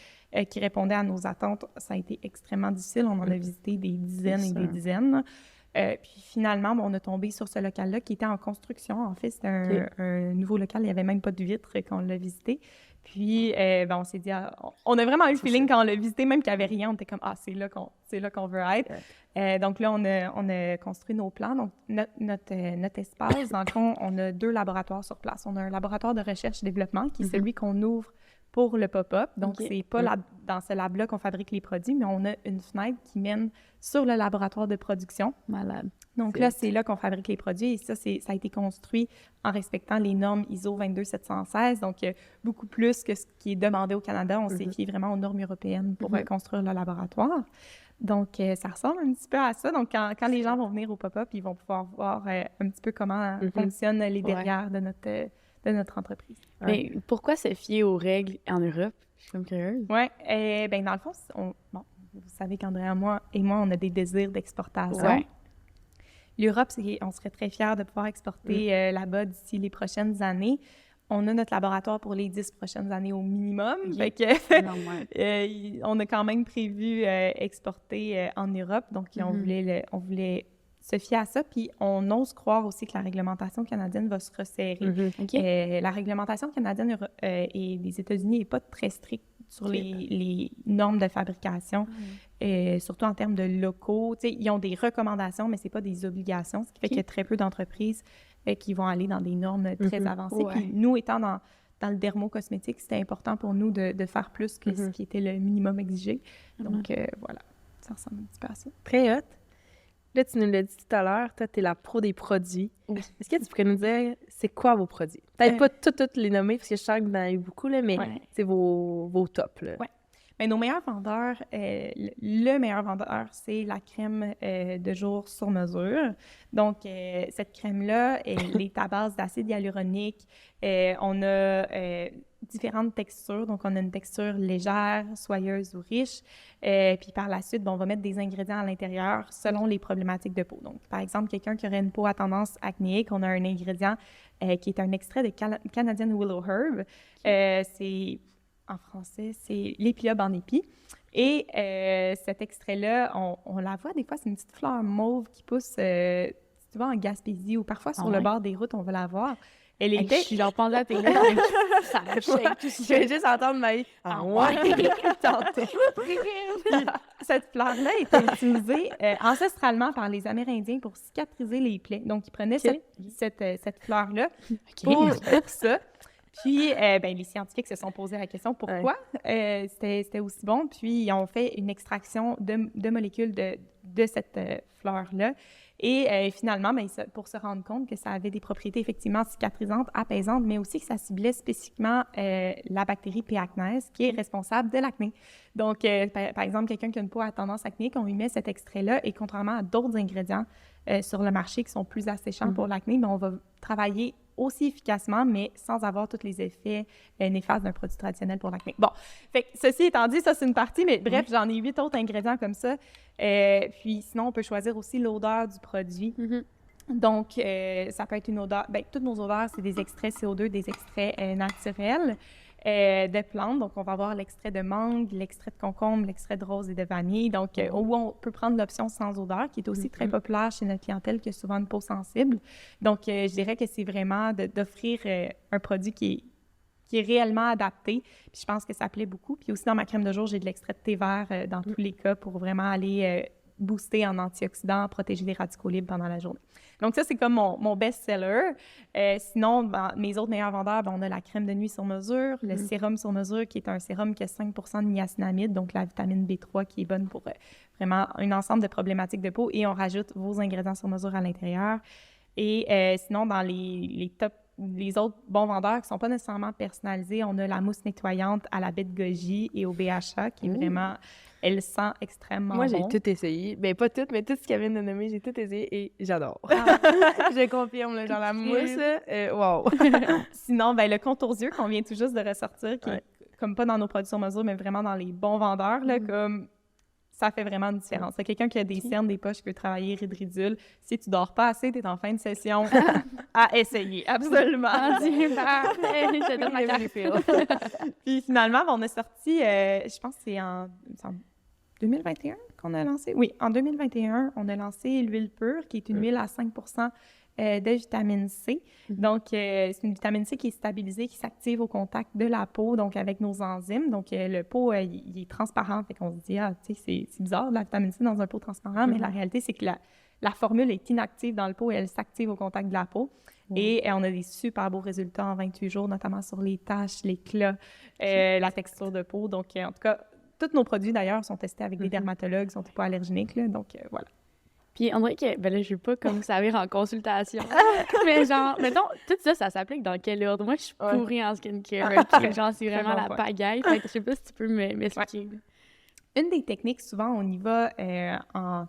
[SPEAKER 2] qui répondait à nos attentes, ça a été extrêmement difficile. On en a visité des dizaines et des dizaines. Puis finalement, on a tombé sur ce local-là qui était en construction. En fait, c'était un nouveau local. Il n'y avait même pas de vitres quand on l'a visité. Puis, on s'est dit... on a vraiment eu le feeling quand on l'a visité, même qu'il n'y avait rien. On était comme, c'est là qu'on veut être. Donc là, on a construit nos plans. Donc, notre espace, dans le fond, on a 2 laboratoires sur place. On a un laboratoire de recherche et développement qui est celui qu'on ouvre pour le pop-up. Donc, c'est pas dans ce lab-là qu'on fabrique les produits, mais on a une fenêtre qui mène sur le laboratoire de production.
[SPEAKER 1] Malade.
[SPEAKER 2] Donc là, c'est là qu'on fabrique les produits et ça a été construit en respectant les normes ISO 22716, donc beaucoup plus que ce qui est demandé au Canada. On s'est fié vraiment aux normes européennes pour construire le laboratoire. Donc, ça ressemble un petit peu à ça. Donc, quand les gens vont venir au pop-up, ils vont pouvoir voir un petit peu comment fonctionnent les derrière de notre entreprise.
[SPEAKER 1] Mais pourquoi se fier aux règles en Europe? Je suis comme curieuse.
[SPEAKER 2] Oui, dans le fond, vous savez qu'Andrea et moi, on a des désirs d'exportation.
[SPEAKER 1] Ouais.
[SPEAKER 2] L'Europe, on serait très fiers de pouvoir exporter là-bas d'ici les prochaines années. On a notre laboratoire pour les 10 prochaines années au minimum. Fait que, on a quand même prévu exporter en Europe. Donc, on voulait se fier à ça. Puis, on ose croire aussi que la réglementation canadienne va se resserrer. La réglementation canadienne et des États-Unis n'est pas très stricte sur les normes de fabrication, surtout en termes de locaux. Tu sais, ils ont des recommandations, mais c'est pas des obligations, ce qui fait qu'il y a très peu d'entreprises qui vont aller dans des normes très avancées. Puis nous, étant dans le dermocosmétique, c'était important pour nous de faire plus que ce qui était le minimum exigé. Donc, voilà, ça ressemble un petit peu à ça.
[SPEAKER 3] Très hot. Là, tu nous l'as dit tout à l'heure, toi, tu es la pro des produits.
[SPEAKER 1] Oui.
[SPEAKER 3] Est-ce que tu pourrais nous dire, c'est quoi vos produits? Peut-être pas toutes les nommer, parce que je sens que vous en avez beaucoup, là, mais c'est vos tops.
[SPEAKER 2] Oui. Mais nos meilleurs vendeurs, le meilleur vendeur, c'est la crème de jour sur mesure. Donc, cette crème-là, elle est à base d'acide hyaluronique. On a différentes textures. Donc, on a une texture légère, soyeuse ou riche. Puis par la suite, on va mettre des ingrédients à l'intérieur selon les problématiques de peau. Donc, par exemple, quelqu'un qui aurait une peau à tendance acnéique, on a un ingrédient qui est un extrait de Canadian Willow Herb. C'est... En français, c'est l'épilobe en épi. Et cet extrait-là, on la voit des fois, c'est une petite fleur mauve qui pousse, tu vois, en Gaspésie ou parfois sur le bord des routes, on va la voir. Elle était...
[SPEAKER 1] Je leur pendais à tes ça me shake tout
[SPEAKER 3] Je vais juste entendre Maï. Ah ouais!
[SPEAKER 2] Cette fleur-là était utilisée ancestralement par les Amérindiens pour cicatriser les plaies. Donc, ils prenaient cette fleur-là pour ça. Puis, les scientifiques se sont posé la question pourquoi c'était aussi bon. Puis, ils ont fait une extraction de molécules de cette fleur-là. Et finalement, pour se rendre compte que ça avait des propriétés effectivement cicatrisantes, apaisantes, mais aussi que ça ciblait spécifiquement la bactérie P. acnes, qui est responsable de l'acné. Donc, par exemple, quelqu'un qui a une peau à tendance acnéique, on lui met cet extrait-là, et contrairement à d'autres ingrédients sur le marché qui sont plus asséchants pour l'acné, mais on va travailler aussi efficacement, mais sans avoir tous les effets néfastes d'un produit traditionnel pour l'acné. Bon, fait que ceci étant dit, ça c'est une partie, mais bref, j'en ai 8 autres ingrédients comme ça. Puis sinon, on peut choisir aussi l'odeur du produit. Donc, ça peut être une odeur... toutes nos odeurs, c'est des extraits CO2, des extraits naturels de plantes. Donc, on va avoir l'extrait de mangue, l'extrait de concombre, l'extrait de rose et de vanille. Donc, où on peut prendre l'option sans odeur, qui est aussi très populaire chez notre clientèle qui a souvent une peau sensible. Donc, je dirais que c'est vraiment d'offrir un produit qui est réellement adapté. Puis, je pense que ça plaît beaucoup. Puis aussi, dans ma crème de jour, j'ai de l'extrait de thé vert dans tous les cas pour vraiment aller booster en antioxydants, protéger les radicaux libres pendant la journée. Donc, ça, c'est comme mon best-seller. Sinon, mes autres meilleurs vendeurs, on a la crème de nuit sur mesure, le sérum sur mesure, qui est un sérum qui a 5 % de niacinamide, donc la vitamine B3 qui est bonne pour vraiment un ensemble de problématiques de peau. Et on rajoute vos ingrédients sur mesure à l'intérieur. Et sinon, dans les autres bons vendeurs qui ne sont pas nécessairement personnalisés, on a la mousse nettoyante à la baie de goji et au BHA, qui est vraiment... Elle sent extrêmement bon.
[SPEAKER 3] Moi, j'ai tout essayé. Bien, pas tout, mais tout ce qu'elle vient de nommer, j'ai tout essayé et j'adore. Je confirme, genre la mousse, wow!
[SPEAKER 2] Sinon, le contour yeux qu'on vient tout juste de ressortir, qui est comme pas dans nos produits sur mesure, mais vraiment dans les bons vendeurs, là, comme... Ça fait vraiment une différence. C'est quelqu'un qui a des cernes, des poches, qui veut travailler ridicule. Si tu dors pas assez, tu es en fin de session, à essayer. Absolument.
[SPEAKER 1] Je donne ma carte.
[SPEAKER 2] Puis finalement, on a sorti, je pense que c'est en 2021 qu'on a lancé. Oui, en 2021, on a lancé l'huile pure, qui est une huile à 5 % de vitamine C. Donc, c'est une vitamine C qui est stabilisée, qui s'active au contact de la peau, donc avec nos enzymes. Donc, le pot, il est transparent. Fait qu'on se dit, c'est bizarre, de la vitamine C dans un pot transparent, mais la réalité, c'est que la formule est inactive dans le pot et elle s'active au contact de la peau. Et on a des super beaux résultats en 28 jours, notamment sur les taches, l'éclat, la texture de peau. Donc, en tout cas, tous nos produits, d'ailleurs, sont testés avec des dermatologues, sont hypoallergéniques, là, donc voilà.
[SPEAKER 1] Puis on dirait que, là, je vais pas comme ça en consultation. Mais genre, mettons, tout ça s'applique dans quel ordre? Moi, je suis pourrie en skincare. Genre, c'est vraiment la pagaille. Fait que je sais pas si tu peux m'expliquer.
[SPEAKER 2] Une des techniques, souvent, on y va en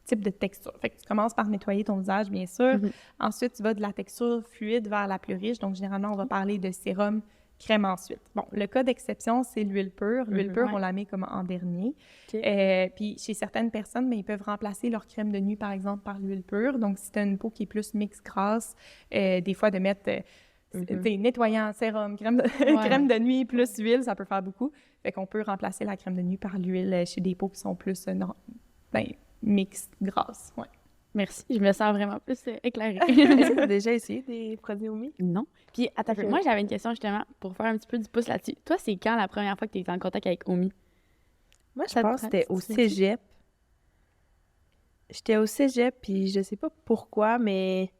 [SPEAKER 2] type de texture. Fait que tu commences par nettoyer ton visage, bien sûr. Ensuite, tu vas de la texture fluide vers la plus riche. Donc, généralement, on va parler de sérum, crème ensuite. Bon, le cas d'exception, c'est l'huile pure. L'huile pure, on la met comme en dernier. Puis, chez certaines personnes, ils peuvent remplacer leur crème de nuit, par exemple, par l'huile pure. Donc, si tu as une peau qui est plus mix grasse, des fois, de mettre nettoyant, sérum, crème de nuit plus huile, ça peut faire beaucoup. Fait qu'on peut remplacer la crème de nuit par l'huile chez des peaux qui sont plus mix grasse.
[SPEAKER 1] Merci, je me sens vraiment plus éclairée.
[SPEAKER 3] Est-ce que tu as déjà essayé des produits Omi?
[SPEAKER 1] Non. Puis, attends, moi, j'avais une question justement pour faire un petit peu du pouce là-dessus. Toi, c'est quand la première fois que tu étais en contact avec Omi?
[SPEAKER 3] Moi, je pense que c'était au cégep. J'étais au cégep, puis je sais pas pourquoi, mais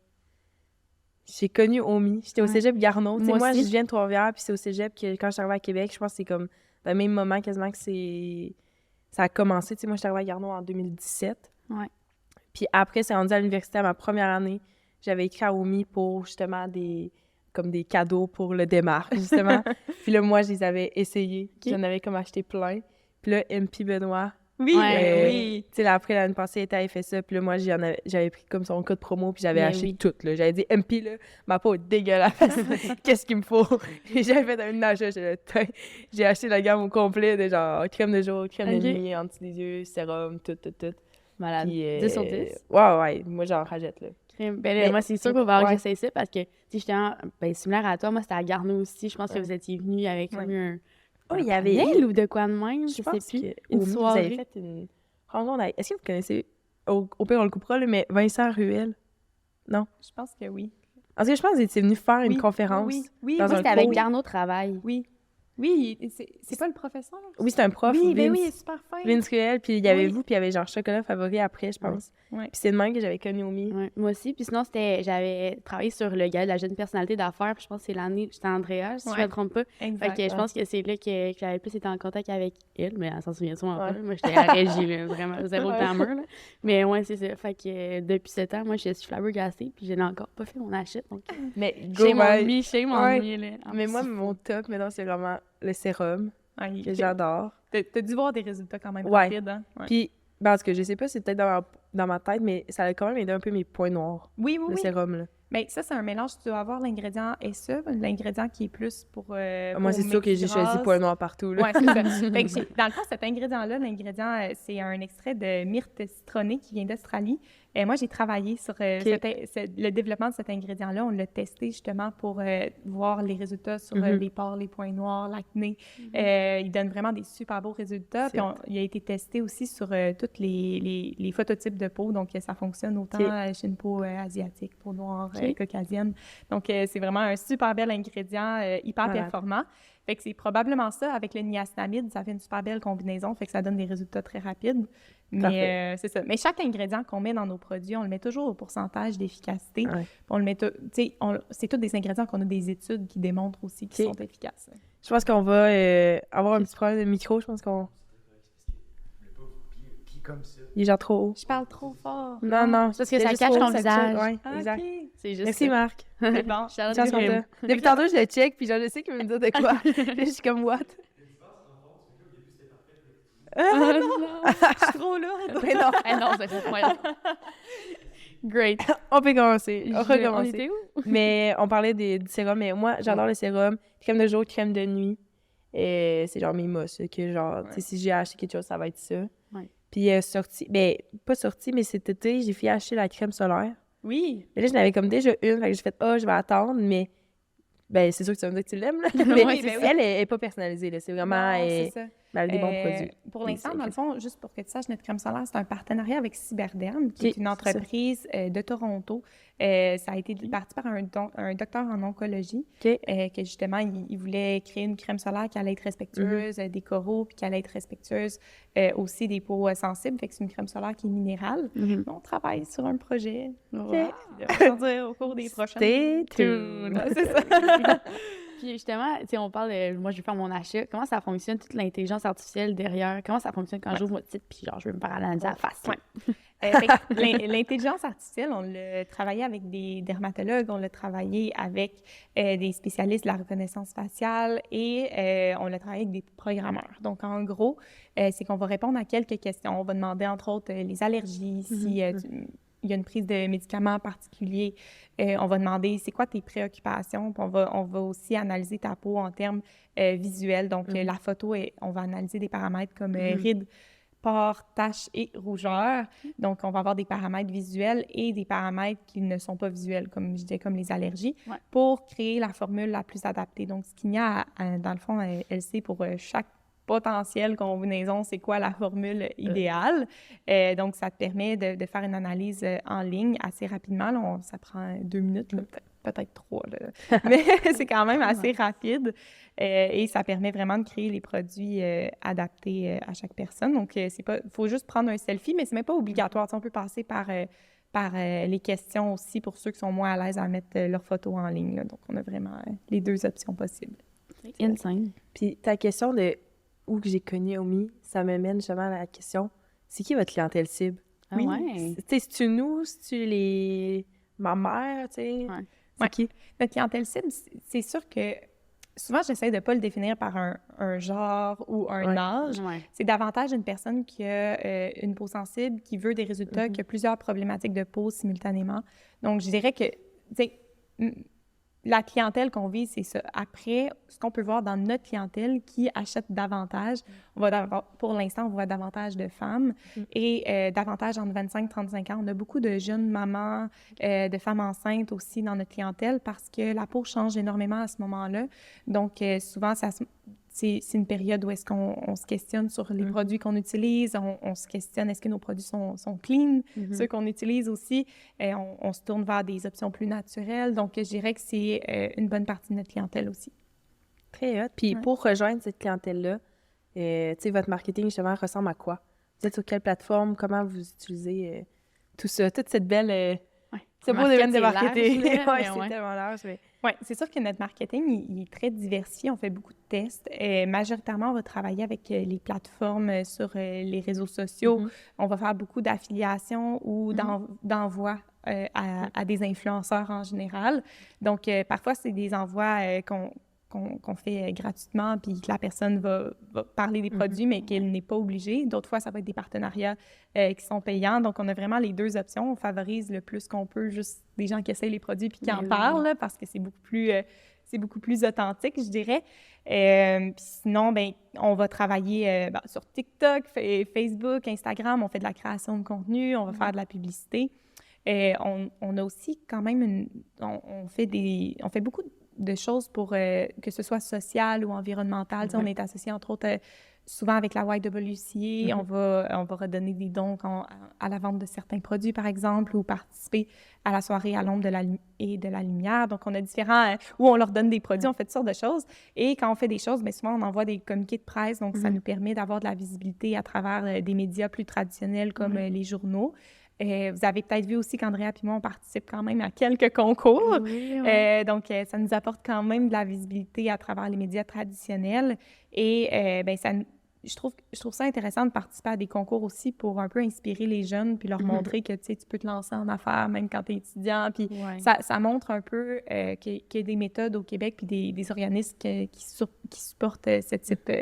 [SPEAKER 3] j'ai connu Omi. J'étais au cégep Garneau. Moi, je viens de Trois-Rivières, puis c'est au cégep que quand je suis arrivée à Québec, je pense que c'est comme dans le même moment quasiment que ça a commencé. Moi, je suis arrivée à Garneau en 2017.
[SPEAKER 1] Ouais.
[SPEAKER 3] Puis après, c'est rendu à l'université à ma première année. J'avais écrit à Omi pour justement des cadeaux pour le démarre, justement. Puis là, moi, je les avais essayés. Okay. J'en avais comme acheté plein. Puis là, MP Benoît.
[SPEAKER 2] Oui, oui.
[SPEAKER 3] Tu sais, après, l'année passée, elle avait fait ça. Puis là, moi, j'avais pris comme son code promo, puis j'avais acheté tout, là. J'avais dit, MP, là, ma peau est dégueulasse. Qu'est-ce qu'il me faut? J'avais fait un achat. J'ai acheté la gamme au complet de genre crème de jour, crème de nuit, anti des yeux, sérum, tout.
[SPEAKER 1] Malade. Puis, 10 sur 10.
[SPEAKER 3] Ouais. Moi, j'en rajoute, là.
[SPEAKER 1] Ben, moi, c'est sûr qu'on va avoir que j'essaie ça parce que, tu sais, j'étais similaire à toi. Moi, c'était à Garneau aussi. Je pense que vous étiez venus avec un.
[SPEAKER 3] Oh, il y avait
[SPEAKER 1] elle ou de quoi de même, je sais plus.
[SPEAKER 3] Une soirée. Vous avez fait une rencontre avec... Est-ce que vous connaissez, au pire on le coupera, là, mais Vincent Ruel? Non?
[SPEAKER 2] Je pense que oui.
[SPEAKER 3] Parce que je pense que vous étiez venu faire une conférence.
[SPEAKER 1] Oui, c'était avec Garneau Travail.
[SPEAKER 2] Oui, c'est pas le professeur?
[SPEAKER 3] Oui, c'est un prof.
[SPEAKER 2] Oui, Vince, il est super fin.
[SPEAKER 3] Vince Ruel, puis il y avait vous, puis il y avait genre Chocolat Favori après, je pense.
[SPEAKER 2] Ouais.
[SPEAKER 3] Puis c'est de même que j'avais connu Omi.
[SPEAKER 1] Ouais, moi aussi. Puis sinon, j'avais travaillé sur le gars de la jeune personnalité d'affaires, puis je pense que c'est l'année, j'étais Andrea, si je me trompe pas.
[SPEAKER 2] Exact.
[SPEAKER 1] Fait que je pense que c'est là que j'avais plus été en contact avec elle, mais elle s'en souvient sûrement pas. Moi, j'étais à Régie, là, vraiment, zéro glamour, là. Mais ouais, c'est ça. Fait que depuis 7 ans, moi, je suis flabbergastée, puis je n'ai encore pas fait mon achat, donc...
[SPEAKER 3] Mais
[SPEAKER 1] shame on me, là.
[SPEAKER 3] Mais moi, mon top, maintenant, c'est vraiment le sérum, que j'adore.
[SPEAKER 2] T'as dû voir des résultats quand même rapides, hein?
[SPEAKER 3] Ouais. Puis, parce que je sais pas, c'est peut-être dans ma tête, mais ça a quand même aidé un peu mes points noirs.
[SPEAKER 2] Oui.
[SPEAKER 3] Le sérum, là.
[SPEAKER 2] Mais ça, c'est un mélange. Tu dois avoir l'ingrédient SE, l'ingrédient qui est plus pour.
[SPEAKER 3] Moi, c'est sûr que j'ai choisi points noirs partout, là.
[SPEAKER 2] Oui, c'est ça. Fait que dans le fond, cet ingrédient-là, c'est un extrait de myrte citronnée qui vient d'Australie. Et moi, j'ai travaillé sur le développement de cet ingrédient-là. On l'a testé justement pour voir les résultats sur les pores, les points noirs, l'acné. Il donne vraiment des super beaux résultats. Puis il a été testé aussi sur tous les phototypes de peau. Donc, ça fonctionne autant chez une peau asiatique, peau noire, caucasienne. Donc, c'est vraiment un super bel ingrédient, hyper performant. Fait que c'est probablement ça. Avec le niacinamide, ça fait une super belle combinaison. Fait que ça donne des résultats très rapides. Mais c'est ça. Mais chaque ingrédient qu'on met dans nos produits, on le met toujours au pourcentage d'efficacité. On le met c'est tous des ingrédients qu'on a des études qui démontrent aussi qu'ils sont efficaces.
[SPEAKER 3] Je pense qu'on va avoir un petit problème de micro. Je pense qu'on... Comme ça. Il est genre trop haut.
[SPEAKER 2] Je parle trop fort.
[SPEAKER 3] Non.
[SPEAKER 1] C'est parce que ça cache ton visage.
[SPEAKER 3] Oui, exact.
[SPEAKER 2] Okay.
[SPEAKER 1] C'est juste
[SPEAKER 3] Merci,
[SPEAKER 1] ça.
[SPEAKER 3] Marc.
[SPEAKER 2] C'est bon.
[SPEAKER 3] Depuis tantôt, je le check, puis je sais qu'il veut me dire de quoi. Je suis comme, what?
[SPEAKER 2] Non, je suis trop lourde.
[SPEAKER 3] Mais non.
[SPEAKER 1] Non, c'est incroyable. Great.
[SPEAKER 3] On peut commencer. On peut
[SPEAKER 1] On était où?
[SPEAKER 3] Mais on parlait du sérum, mais moi, j'adore le sérum. Crème de jour, crème de nuit. Et c'est genre mes mosses, que genre, si j'ai acheté quelque chose, ça va être ça. Puis pas sorti, mais cet été, j'ai fait acheter la crème solaire.
[SPEAKER 2] Oui.
[SPEAKER 3] Mais là, je n'avais comme déjà une, fait que j'ai fait, je vais attendre, mais c'est sûr que tu vas me dire que tu l'aimes, là. Mais elle est pas personnalisée, là. C'est vraiment,
[SPEAKER 2] c'est ça.
[SPEAKER 3] Elle a des bons produits.
[SPEAKER 2] Pour l'instant, dans le fond, juste pour que tu saches, notre crème solaire, c'est un partenariat avec Cyberderm, qui est une entreprise de Toronto. Ça a été parti par un docteur en oncologie, que justement, il voulait créer une crème solaire qui allait être respectueuse des coraux, puis qui allait être respectueuse aussi des peaux sensibles. Fait que c'est une crème solaire qui est minérale. On travaille sur un projet. On va dire au cours des prochaines.
[SPEAKER 3] Stay tuned.
[SPEAKER 2] C'est ça.
[SPEAKER 1] Puis justement, tu sais, on parle de... Moi, je vais faire mon achat. Comment ça fonctionne, toute l'intelligence artificielle derrière? Comment ça fonctionne quand j'ouvre mon site, puis genre, je veux me faire analyser à la face?
[SPEAKER 2] L'intelligence artificielle, on l'a travaillé avec des dermatologues, on l'a travaillé avec des spécialistes de la reconnaissance faciale et on l'a travaillé avec des programmeurs. Donc, en gros, c'est qu'on va répondre à quelques questions. On va demander, entre autres, les allergies, si... il y a une prise de médicaments particuliers. On va demander c'est quoi tes préoccupations. Puis on va aussi analyser ta peau en termes visuels. Donc, la photo, on va analyser des paramètres comme rides, pores, taches et rougeurs. Donc, on va avoir des paramètres visuels et des paramètres qui ne sont pas visuels, comme je disais, comme les allergies, pour créer la formule la plus adaptée. Donc, ce qu'il y a, dans le fond, elle sait pour chaque potentielle combinaison, c'est quoi la formule idéale. Donc, ça te permet de faire une analyse en ligne assez rapidement. Là, ça prend 2 minutes, là, peut-être 3, là. Mais c'est quand même assez rapide. Et ça permet vraiment de créer les produits adaptés à chaque personne. Donc, c'est pas, faut juste prendre un selfie, mais c'est même pas obligatoire. On peut passer par les questions aussi pour ceux qui sont moins à l'aise à mettre leurs photos en ligne. Là. Donc, on a vraiment les 2 options possibles.
[SPEAKER 1] Insane.
[SPEAKER 3] Puis ta question de où que j'ai connu Omi, ça me mène justement à la question, c'est qui votre clientèle cible?
[SPEAKER 1] Ah ouais.
[SPEAKER 3] Tu sais, c'est-tu nous? C'est-tu ma mère, tu sais?
[SPEAKER 1] Ouais.
[SPEAKER 3] C'est qui?
[SPEAKER 2] Notre clientèle cible, c'est sûr que souvent, j'essaie de ne pas le définir par un genre ou un âge.
[SPEAKER 1] Ouais.
[SPEAKER 2] C'est davantage une personne qui a une peau sensible, qui veut des résultats, qui a plusieurs problématiques de peau simultanément. Donc, je dirais que, tu sais, la clientèle qu'on vise, c'est ça. Après, ce qu'on peut voir dans notre clientèle qui achète davantage, pour l'instant, on voit davantage de femmes et davantage entre 25 et 35 ans. On a beaucoup de jeunes mamans, de femmes enceintes aussi dans notre clientèle parce que la peau change énormément à ce moment-là. Donc, souvent, c'est une période où est-ce qu'on se questionne sur les produits qu'on utilise, on se questionne est-ce que nos produits sont clean, ceux qu'on utilise aussi, on se tourne vers des options plus naturelles. Donc, je dirais que c'est une bonne partie de notre clientèle aussi.
[SPEAKER 3] Très hot. Puis pour rejoindre cette clientèle-là, tu sais, votre marketing, justement, ressemble à quoi? Vous êtes sur quelle plateforme? Comment vous utilisez tout ça? Toute cette belle... C'est beau domaine de marketing. Oui, c'est tellement large. Mais...
[SPEAKER 2] Oui, c'est sûr que notre marketing, il est très diversifié. On fait beaucoup de tests. Majoritairement, on va travailler avec les plateformes sur les réseaux sociaux. On va faire beaucoup d'affiliations ou d'envois à des influenceurs en général. Donc, parfois, c'est des envois qu'on fait gratuitement, puis que la personne va parler des produits, mais qu'elle n'est pas obligée. D'autres fois, ça va être des partenariats qui sont payants. Donc, on a vraiment les 2 options. On favorise le plus qu'on peut juste des gens qui essayent les produits puis qui en parlent, là, parce que c'est beaucoup plus authentique, je dirais. Puis sinon, ben, on va travailler sur TikTok, Facebook, Instagram. On fait de la création de contenu, on va faire de la publicité. On a aussi quand même on fait beaucoup de choses pour que ce soit social ou environnemental. On est associé, entre autres, souvent avec la YWCA. On va redonner des dons à la vente de certains produits, par exemple, ou participer à la soirée à l'ombre de la lumière. Donc, on a différents... où on leur donne des produits, on fait toutes sortes de choses. Et quand on fait des choses, bien souvent, on envoie des communiqués de presse. Donc, ça nous permet d'avoir de la visibilité à travers des médias plus traditionnels comme les journaux. Vous avez peut-être vu aussi qu'Andrea et moi, on participe quand même à quelques concours. Donc, ça nous apporte quand même de la visibilité à travers les médias traditionnels. Et bien, je trouve ça intéressant de participer à des concours aussi pour un peu inspirer les jeunes puis leur montrer que tu peux te lancer en affaires même quand tu es étudiant. Puis ça montre un peu qu'il y a des méthodes au Québec puis des organismes qui supportent ce type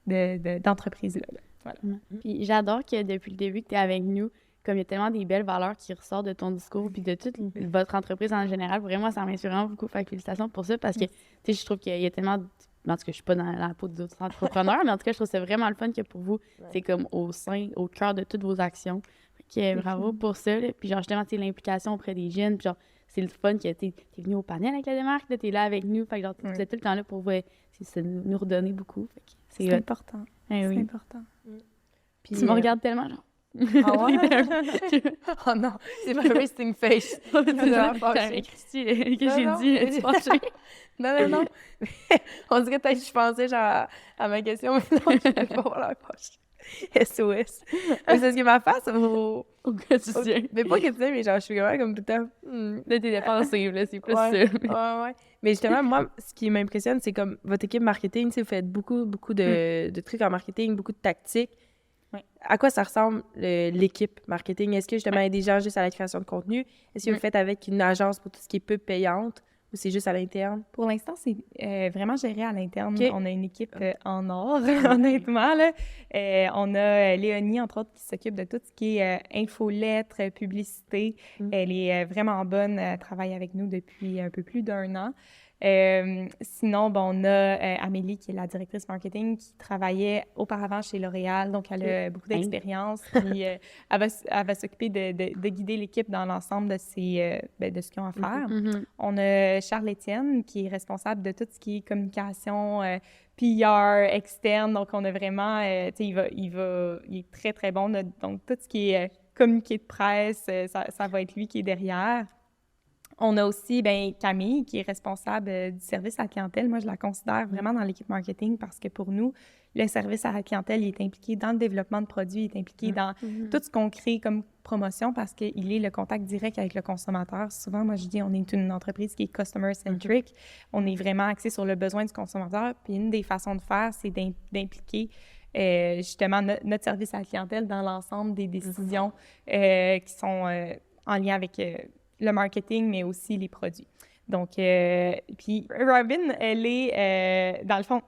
[SPEAKER 2] d'entreprise-là. Voilà.
[SPEAKER 1] Puis j'adore que depuis le début que tu es avec nous, comme il y a tellement des belles valeurs qui ressortent de ton discours puis de toute votre entreprise en général, vraiment, ça m'inspire vraiment beaucoup. Fait que félicitations pour ça parce que, tu sais, je trouve qu'il y a tellement... En tout cas, je suis pas dans la peau d'autres entrepreneurs, mais en tout cas, je trouve que c'est vraiment le fun que pour vous, c'est comme au cœur de toutes vos actions. Fait que bravo pour ça. Là. Puis genre, justement, tu sais, l'implication auprès des jeunes, puis genre, c'est le fun que t'es venu au panel avec la démarque, t'es là avec nous. Fait que genre, vous êtes tout le temps là pour nous redonner beaucoup. Fait que
[SPEAKER 2] c'est important.
[SPEAKER 1] C'est
[SPEAKER 2] important.
[SPEAKER 1] Puis tu me regardes tellement, genre...
[SPEAKER 3] Ah ouais? Oh non, c'est ma resting face.
[SPEAKER 1] Christy, qu'est-ce que j'ai dit? Es-tu fâchée?
[SPEAKER 3] Non. On dirait peut-être que je pensais genre à ma question, mais non, je ne vais pas voir la fâche. SOS. Mais c'est ce que ma face au
[SPEAKER 1] quotidien.
[SPEAKER 3] Mais pas quotidien, mais genre je suis vraiment comme tout le temps.
[SPEAKER 1] Là, t'es défensive, là, c'est plus ça.
[SPEAKER 3] Ouais. Mais justement, moi, ce qui m'impressionne, c'est comme votre équipe marketing, tu sais, vous faites beaucoup de trucs en marketing, beaucoup de tactiques. À quoi ça ressemble l'équipe marketing? Est-ce que justement, il y a des gens juste à la création de contenu? Est-ce que vous le faites avec une agence pour tout ce qui est pub payante ou c'est juste à l'interne?
[SPEAKER 2] Pour l'instant, c'est vraiment géré à l'interne. Okay. On a une équipe en or, honnêtement. Là. On a Léonie, entre autres, qui s'occupe de tout ce qui est infolettres, publicité. Elle est vraiment bonne, elle travaille avec nous depuis un peu plus d'1 an. Sinon, on a Amélie, qui est la directrice marketing, qui travaillait auparavant chez L'Oréal, donc elle a beaucoup d'expérience. Puis elle va s'occuper de guider l'équipe dans l'ensemble de ce qu'ils ont à faire. On a Charles-Étienne, qui est responsable de tout ce qui est communication, PR externe, donc on a vraiment, il est très, très bon. Donc, tout ce qui est communiqué de presse, ça va être lui qui est derrière. On a aussi Camille, qui est responsable du service à la clientèle. Moi, je la considère vraiment dans l'équipe marketing parce que pour nous, le service à la clientèle, il est impliqué dans le développement de produits, il est impliqué dans tout ce qu'on crée comme promotion parce qu'il est le contact direct avec le consommateur. Souvent, moi, je dis, on est une entreprise qui est customer-centric. On est vraiment axé sur le besoin du consommateur. Puis une des façons de faire, c'est d'impliquer justement notre service à la clientèle dans l'ensemble des décisions qui sont en lien avec le marketing, mais aussi les produits. Donc, puis Robin, elle est, dans le fond,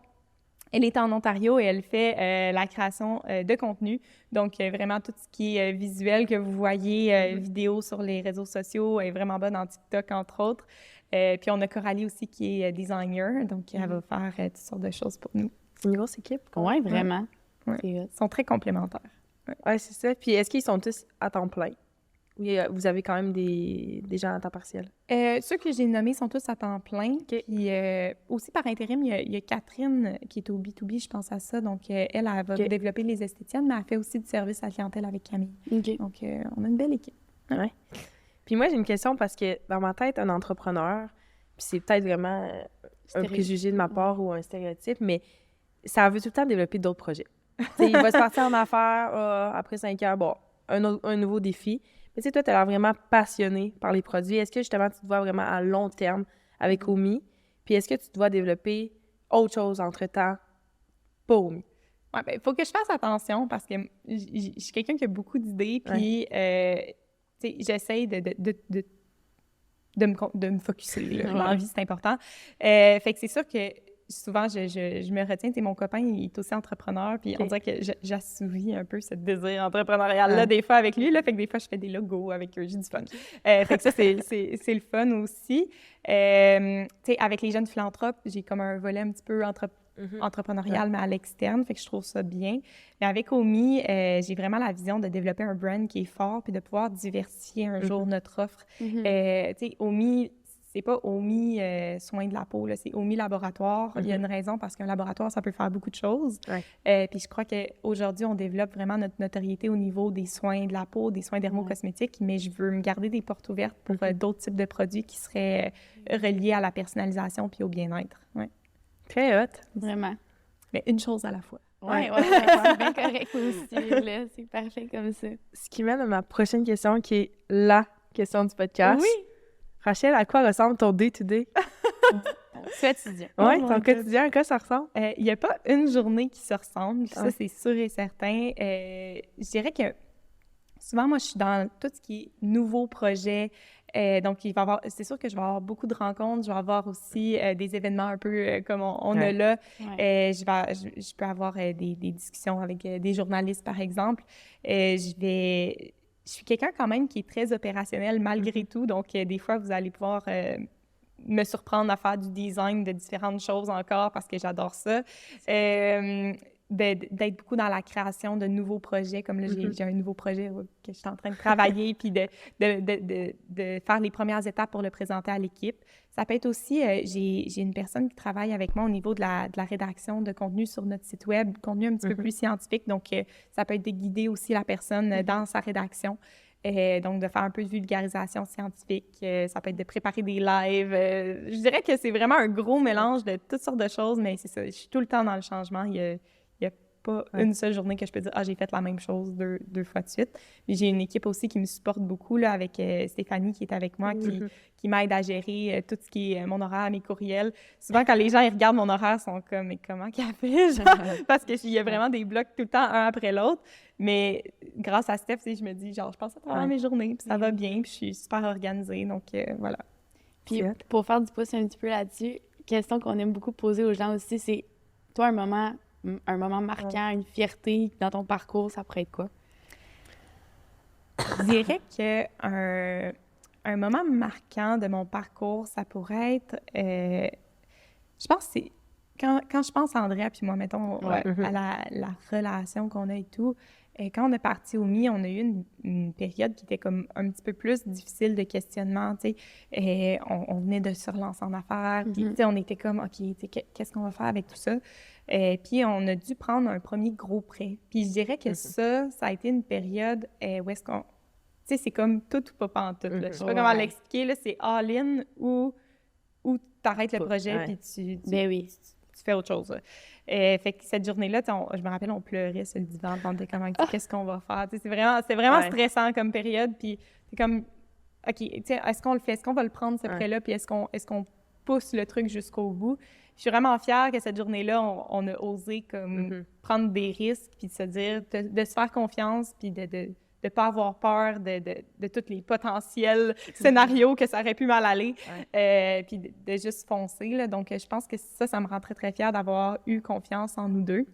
[SPEAKER 2] elle est en Ontario et elle fait la création de contenu. Donc, vraiment, tout ce qui est visuel que vous voyez, vidéo sur les réseaux sociaux, elle est vraiment bonne en TikTok, entre autres. Puis, on a Coralie aussi qui est designer. Donc, elle va faire toutes sortes de choses pour nous.
[SPEAKER 3] C'est une grosse équipe.
[SPEAKER 1] Oui, vraiment.
[SPEAKER 2] Ouais. Ils sont très complémentaires.
[SPEAKER 3] Oui, c'est ça. Puis, est-ce qu'ils sont tous à temps plein? Oui, vous avez quand même des gens à temps partiel?
[SPEAKER 2] Ceux que j'ai nommés sont tous à temps plein.
[SPEAKER 3] Okay.
[SPEAKER 2] Puis aussi par intérim, il y a Catherine qui est au B2B, je pense à ça. Donc, elle va développer les esthétiennes, mais elle fait aussi du service à la clientèle avec Camille.
[SPEAKER 1] Okay.
[SPEAKER 2] Donc, on a une belle équipe.
[SPEAKER 3] Ouais. Puis moi, j'ai une question parce que dans ma tête, un entrepreneur, puis c'est peut-être vraiment un préjugé de ma part ou un stéréotype, mais ça veut tout le temps développer d'autres projets. Il va se partir en affaires, après 5 heures, bon, un nouveau défi. Mais tu sais, toi, tu as l'air vraiment passionné par les produits. Est-ce que, justement, tu te vois vraiment à long terme avec Omi? Puis est-ce que tu te vois développer autre chose entre-temps pour Omi?
[SPEAKER 2] Oui, bien, il faut que je fasse attention parce que je suis quelqu'un qui a beaucoup d'idées, puis, tu sais, j'essaye de me focusser. Dans la vie, c'est important. Fait que c'est sûr que souvent, je me retiens. Tu sais, mon copain, il est aussi entrepreneur, puis on dirait que j'assouvis un peu ce désir entrepreneurial-là des fois avec lui. Là, fait que des fois, je fais des logos avec eux, j'ai du fun. Fait que ça, c'est le fun aussi. Tu sais, avec les jeunes philanthropes, j'ai comme un volet un petit peu entrepreneurial, mais à l'externe, fait que je trouve ça bien. Mais avec Omi, j'ai vraiment la vision de développer un brand qui est fort, puis de pouvoir diversifier un jour notre offre. Tu sais, Omi, c'est pas Omi soins de la peau, là, c'est Omi laboratoire. Il y a une raison parce qu'un laboratoire, ça peut faire beaucoup de choses. Puis je crois qu'aujourd'hui, on développe vraiment notre notoriété au niveau des soins de la peau, des soins dermocosmétiques, mais je veux me garder des portes ouvertes pour d'autres types de produits qui seraient reliés à la personnalisation puis au bien-être. Ouais.
[SPEAKER 3] Très hot.
[SPEAKER 1] Vraiment.
[SPEAKER 2] Mais une chose à la fois.
[SPEAKER 1] Oui, c'est bien correct aussi, là. C'est parfait comme ça.
[SPEAKER 3] Ce qui mène à ma prochaine question, qui est la question du podcast.
[SPEAKER 1] Oui!
[SPEAKER 3] Rachel, à quoi ressemble ton day-to-day?
[SPEAKER 1] Quotidien.
[SPEAKER 3] Oui, ton quotidien, à quoi ça ressemble?
[SPEAKER 2] Il n'y a pas une journée qui se ressemble, ça, c'est sûr et certain. Je dirais que souvent, moi, je suis dans tout ce qui est nouveaux projets. Donc, c'est sûr que je vais avoir beaucoup de rencontres. Je vais avoir aussi des événements un peu comme on a là. Je peux avoir des discussions avec des journalistes, par exemple. Je suis quelqu'un quand même qui est très opérationnel malgré tout. Donc, des fois, vous allez pouvoir me surprendre à faire du design de différentes choses encore parce que j'adore ça. D'être beaucoup dans la création de nouveaux projets. Comme là, j'ai un nouveau projet que je suis en train de travailler, puis de faire les premières étapes pour le présenter à l'équipe. Ça peut être aussi, j'ai une personne qui travaille avec moi au niveau de la rédaction de contenu sur notre site web, contenu un petit peu plus scientifique. Donc, ça peut être de guider aussi la personne dans sa rédaction. Donc, de faire un peu de vulgarisation scientifique. Ça peut être de préparer des lives. Je dirais que c'est vraiment un gros mélange de toutes sortes de choses, mais c'est ça, je suis tout le temps dans le changement. Il y a pas une seule journée que je peux dire « Ah, j'ai fait la même chose deux fois de suite ». Mais j'ai une équipe aussi qui me supporte beaucoup, là, avec Stéphanie qui est avec moi, qui m'aide à gérer tout ce qui est mon horaire, mes courriels. Souvent, quand les gens ils regardent mon horaire, ils sont comme « Mais comment qu'elle fait? » Parce qu'il y a vraiment des blocs tout le temps, un après l'autre. Mais grâce à Steph, je me dis, genre, je passe à travers mes journées, puis ça va bien, puis je suis super organisée, donc voilà.
[SPEAKER 1] Puis pour faire du pouce un petit peu là-dessus, question qu'on aime beaucoup poser aux gens aussi, c'est, toi, un moment marquant, une fierté dans ton parcours, ça pourrait être quoi?
[SPEAKER 2] Je dirais qu'un moment marquant de mon parcours, ça pourrait être, je pense que c'est, quand je pense à Andrea puis moi, mettons, à la relation qu'on a et tout, quand on est parti au MI, on a eu une période qui était comme un petit peu plus difficile de questionnement, tu sais. On venait de se relancer en affaires, puis tu sais, on était comme, OK, tu sais, qu'est-ce qu'on va faire avec tout ça? Puis on a dû prendre un premier gros prêt. Puis je dirais que ça a été une période où est-ce qu'on... Tu sais, c'est comme tout ou pas pantoute, là. Je sais pas comment l'expliquer, là. C'est all-in ou t'arrêtes le projet, puis tu fais autre chose, là. Fait que cette journée-là, je me rappelle, on pleurait sur le divan, on était comme, qu'est-ce qu'on va faire? C'est vraiment stressant comme période, puis c'est comme, OK, est-ce qu'on le fait? Est-ce qu'on va le prendre, ce prêt-là? Puis est-ce qu'on pousse le truc jusqu'au bout? Je suis vraiment fière que cette journée-là, on a osé comme prendre des risques, puis de se dire, de se faire confiance, puis de pas avoir peur de tous les potentiels scénarios que ça aurait pu mal aller, puis de juste foncer, là. Donc, je pense que ça me rend très, très fière d'avoir eu confiance en nous deux.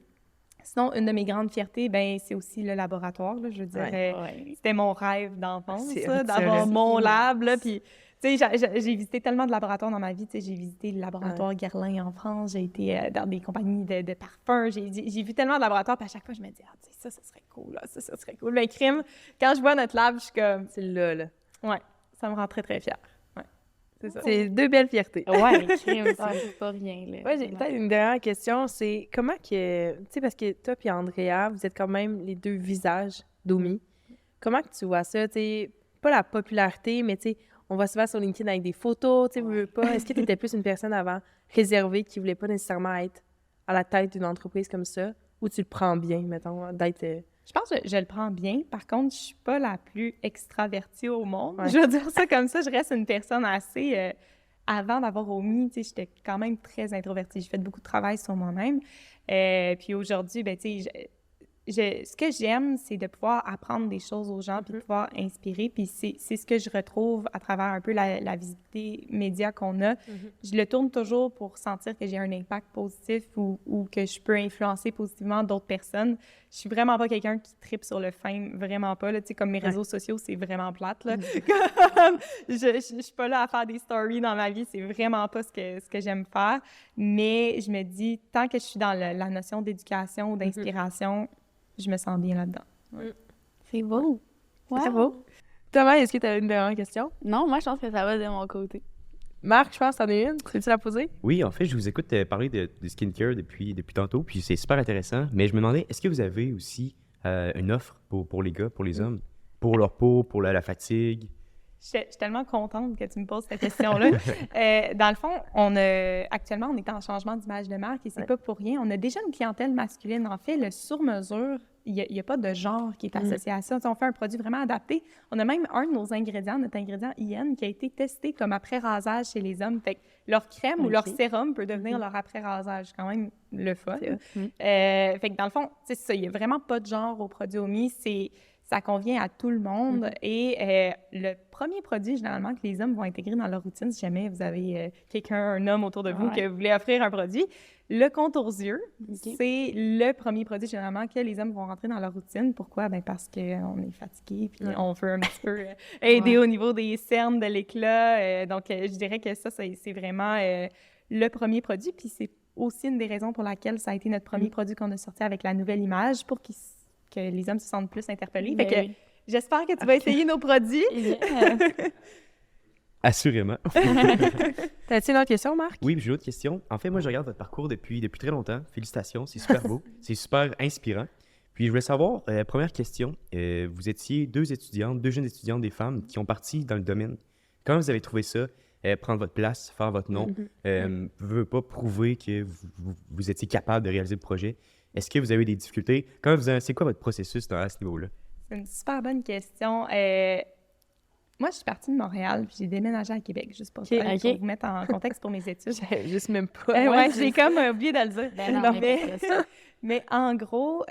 [SPEAKER 2] Sinon, une de mes grandes fiertés, ben c'est aussi le laboratoire, là, je dirais. C'était mon rêve d'enfance, ça, d'avoir mon lab, là, puis... Tu sais, j'ai visité tellement de laboratoires dans ma vie. Tu sais, j'ai visité le laboratoire Guerlain en France, j'ai été dans des compagnies de parfums, j'ai vu tellement de laboratoires, puis à chaque fois, je me dis, tu sais, ça serait cool, là, ça serait cool. Mais crime, quand je vois notre lab, je suis comme...
[SPEAKER 3] C'est là.
[SPEAKER 2] Ouais, ça me rend très, très fière. Ouais, c'est ça.
[SPEAKER 3] C'est deux belles fiertés.
[SPEAKER 1] Ouais, crime, c'est pas rien, là.
[SPEAKER 3] Ouais, j'ai peut-être une dernière question, c'est comment que... Tu sais, parce que toi et Andrea, vous êtes quand même les deux visages d'Omi. Comment que tu vois ça, tu sais, pas la popularité, mais tu sais, on voit souvent sur LinkedIn avec des photos, tu sais, veux pas. Est-ce que tu étais plus une personne avant réservée qui voulait pas nécessairement être à la tête d'une entreprise comme ça, ou tu le prends bien, mettons, d'être...
[SPEAKER 2] Je pense que je le prends bien. Par contre, je suis pas la plus extravertie au monde. Je veux dire ça comme ça, je reste une personne assez... avant d'avoir OMI, tu sais, j'étais quand même très introvertie. J'ai fait beaucoup de travail sur moi-même. Puis aujourd'hui, ben tu sais... ce que j'aime, c'est de pouvoir apprendre des choses aux gens puis de pouvoir inspirer. Puis c'est ce que je retrouve à travers un peu la visibilité média qu'on a. Je le tourne toujours pour sentir que j'ai un impact positif ou que je peux influencer positivement d'autres personnes. Je suis vraiment pas quelqu'un qui tripe sur le fame, vraiment pas. Là, tu sais, comme mes réseaux sociaux, c'est vraiment plate. Là. Je suis pas là à faire des stories dans ma vie, c'est vraiment pas ce que j'aime faire. Mais je me dis, tant que je suis dans la notion d'éducation ou d'inspiration, je me sens bien là-dedans. Ouais.
[SPEAKER 1] C'est beau.
[SPEAKER 3] Wow. C'est beau. Thomas, est-ce que tu as une dernière question?
[SPEAKER 1] Non, moi, je pense que ça va de mon côté.
[SPEAKER 3] Marc, je pense que t'en as une. Peux-tu la poser?
[SPEAKER 4] Oui, en fait, je vous écoute parler de skincare depuis tantôt, puis c'est super intéressant. Mais je me demandais, est-ce que vous avez aussi une offre pour les gars, pour les hommes, pour leur peau, pour la fatigue?
[SPEAKER 2] Je suis tellement contente que tu me poses cette question-là. Dans le fond, actuellement, on est en changement d'image de marque et c'est pas pour rien. On a déjà une clientèle masculine. En fait, le sur-mesure, il n'y a pas de genre qui est associé à ça. On fait un produit vraiment adapté. On a même un de nos ingrédients, notre ingrédient IN, qui a été testé comme après-rasage chez les hommes. Fait que leur crème ou leur sérum peut devenir leur après-rasage. C'est quand même le fun. Fait que dans le fond, c'est ça. Il n'y a vraiment pas de genre au produit OMI. Ça convient à tout le monde. Et le premier produit, généralement, que les hommes vont intégrer dans leur routine, si jamais vous avez un homme autour de vous que vous voulez offrir un produit, le contour yeux, c'est le premier produit, généralement, que les hommes vont rentrer dans leur routine. Pourquoi? Bien, parce qu'on est fatigué, puis on veut un petit peu aider au niveau des cernes, de l'éclat. Donc, je dirais que ça, c'est vraiment le premier produit. Puis c'est aussi une des raisons pour laquelle ça a été notre premier produit qu'on a sorti avec la nouvelle image, pour que les hommes se sentent plus interpellés. Fait que j'espère que tu vas essayer nos produits.
[SPEAKER 4] Assurément.
[SPEAKER 3] T'as-tu une autre question, Marc?
[SPEAKER 4] Oui, j'ai une autre question. En fait, moi, je regarde votre parcours depuis très longtemps. Félicitations, c'est super beau. C'est super inspirant. Puis, je voulais savoir, première question, vous étiez deux jeunes étudiantes, des femmes qui ont parti dans le domaine. Comment vous avez trouvé ça? Prendre votre place, faire votre nom, veut pas prouver que vous étiez capable de réaliser le projet. Est-ce que vous avez des difficultés? C'est quoi votre processus à ce niveau-là?
[SPEAKER 2] C'est une super bonne question. Moi, je suis partie de Montréal, puis j'ai déménagé à Québec, juste pour vous mettre en contexte pour mes études.
[SPEAKER 3] Juste même pas.
[SPEAKER 2] J'ai comme oublié de le dire.
[SPEAKER 1] Non,
[SPEAKER 2] mais en gros,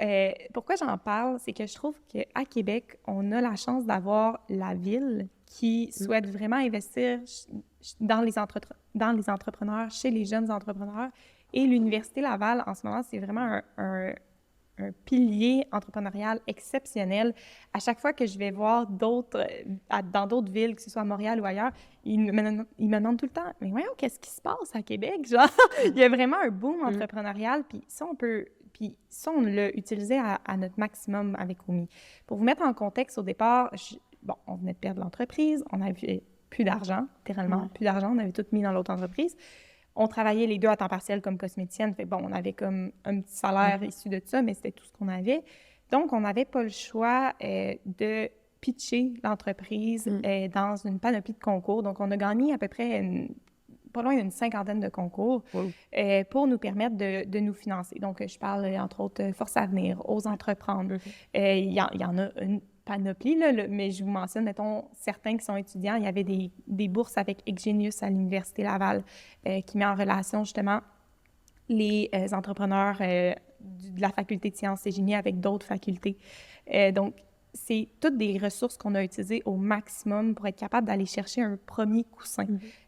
[SPEAKER 2] pourquoi j'en parle, c'est que je trouve qu'à Québec, on a la chance d'avoir la ville qui souhaite vraiment investir dans les entrepreneurs, chez les jeunes entrepreneurs. Et l'Université Laval, en ce moment, c'est vraiment un pilier entrepreneurial exceptionnel. À chaque fois que je vais voir dans d'autres villes, que ce soit à Montréal ou ailleurs, ils me demandent tout le temps « Mais voyons, qu'est-ce qui se passe à Québec? » Genre, il y a vraiment un boom entrepreneurial. Puis ça, on peut Puis ça, on l'a utilisé à notre maximum avec Omi. Pour vous mettre en contexte, au départ, on venait de perdre l'entreprise, on n'avait plus d'argent, littéralement plus d'argent, on avait tout mis dans l'autre entreprise. On travaillait les deux à temps partiel comme cosméticienne, fait on avait comme un petit salaire issu de ça, mais c'était tout ce qu'on avait. Donc, on n'avait pas le choix de pitcher l'entreprise dans une panoplie de concours. Donc, on a gagné à peu près pas loin d'une 50aine de concours pour nous permettre de nous financer. Donc, je parle, entre autres, Force Avenir, Ose Entreprendre. Il y en a une panoplie, là, mais je vous mentionne, mettons, certains qui sont étudiants. Il y avait des bourses avec Exgenius à l'Université Laval qui met en relation, justement, les entrepreneurs de la faculté de sciences et génie avec d'autres facultés. Donc, c'est toutes des ressources qu'on a utilisées au maximum pour être capable d'aller chercher un premier coussin.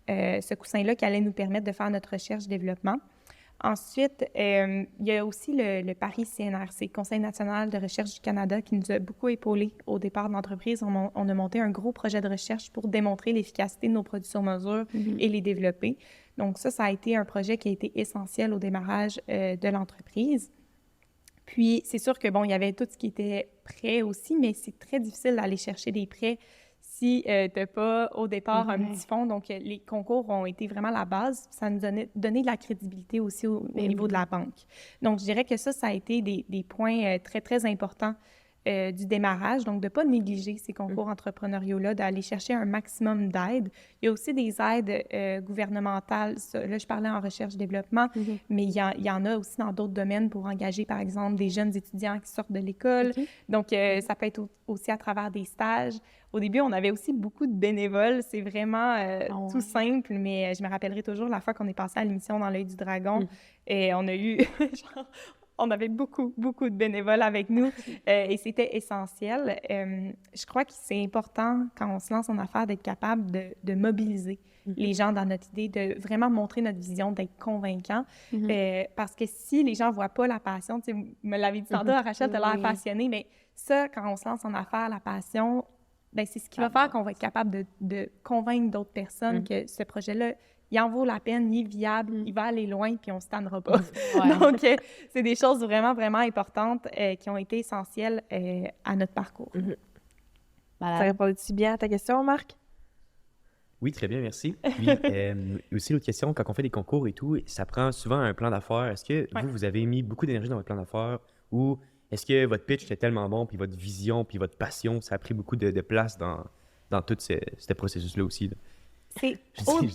[SPEAKER 2] Ce coussin-là qui allait nous permettre de faire notre recherche-développement. Ensuite, il y a aussi le Paris CNRC, Conseil national de recherche du Canada, qui nous a beaucoup épaulés au départ de l'entreprise. On a monté un gros projet de recherche pour démontrer l'efficacité de nos produits sur mesure et les développer. Donc ça a été un projet qui a été essentiel au démarrage de l'entreprise. Puis, c'est sûr que, il y avait tout ce qui était prêt aussi, mais c'est très difficile d'aller chercher des prêts si tu n'as pas, au départ, un petit fonds. Donc, les concours ont été vraiment la base. Ça nous donné de la crédibilité aussi au niveau de la banque. Donc, je dirais que ça a été des points très, très importants du démarrage. Donc, de ne pas négliger ces concours entrepreneuriaux-là, d'aller chercher un maximum d'aide. Il y a aussi des aides gouvernementales. Là, je parlais en recherche-développement, mais il y en a aussi dans d'autres domaines pour engager, par exemple, des jeunes étudiants qui sortent de l'école. Donc, ça peut être aussi à travers des stages. Au début, on avait aussi beaucoup de bénévoles. C'est vraiment tout simple, mais je me rappellerai toujours la fois qu'on est passé à l'émission Dans l'œil du dragon et on a eu... On avait beaucoup, beaucoup de bénévoles avec nous et c'était essentiel. Je crois que c'est important, quand on se lance en affaires, d'être capable de mobiliser les gens dans notre idée, de vraiment montrer notre vision, d'être convaincant. Parce que si les gens ne voient pas la passion, tu sais, vous me l'avez dit tantôt, Rachel, tu as l'air passionnée, mais ça, quand on se lance en affaires, la passion, c'est ce qui va faire qu'on va être capable de convaincre d'autres personnes que ce projet-là, il en vaut la peine, il est viable, il va aller loin, puis on ne se tannera pas. Donc, c'est des choses vraiment, vraiment importantes qui ont été essentielles à notre parcours.
[SPEAKER 3] Ça répondait-tu bien à ta question, Marc?
[SPEAKER 4] Oui, très bien, merci. Puis, aussi, l'autre question, quand on fait des concours et tout, ça prend souvent un plan d'affaires. Est-ce que vous avez mis beaucoup d'énergie dans votre plan d'affaires ou est-ce que votre pitch était tellement bon, puis votre vision, puis votre passion, ça a pris beaucoup de place dans tout ce processus-là aussi, là?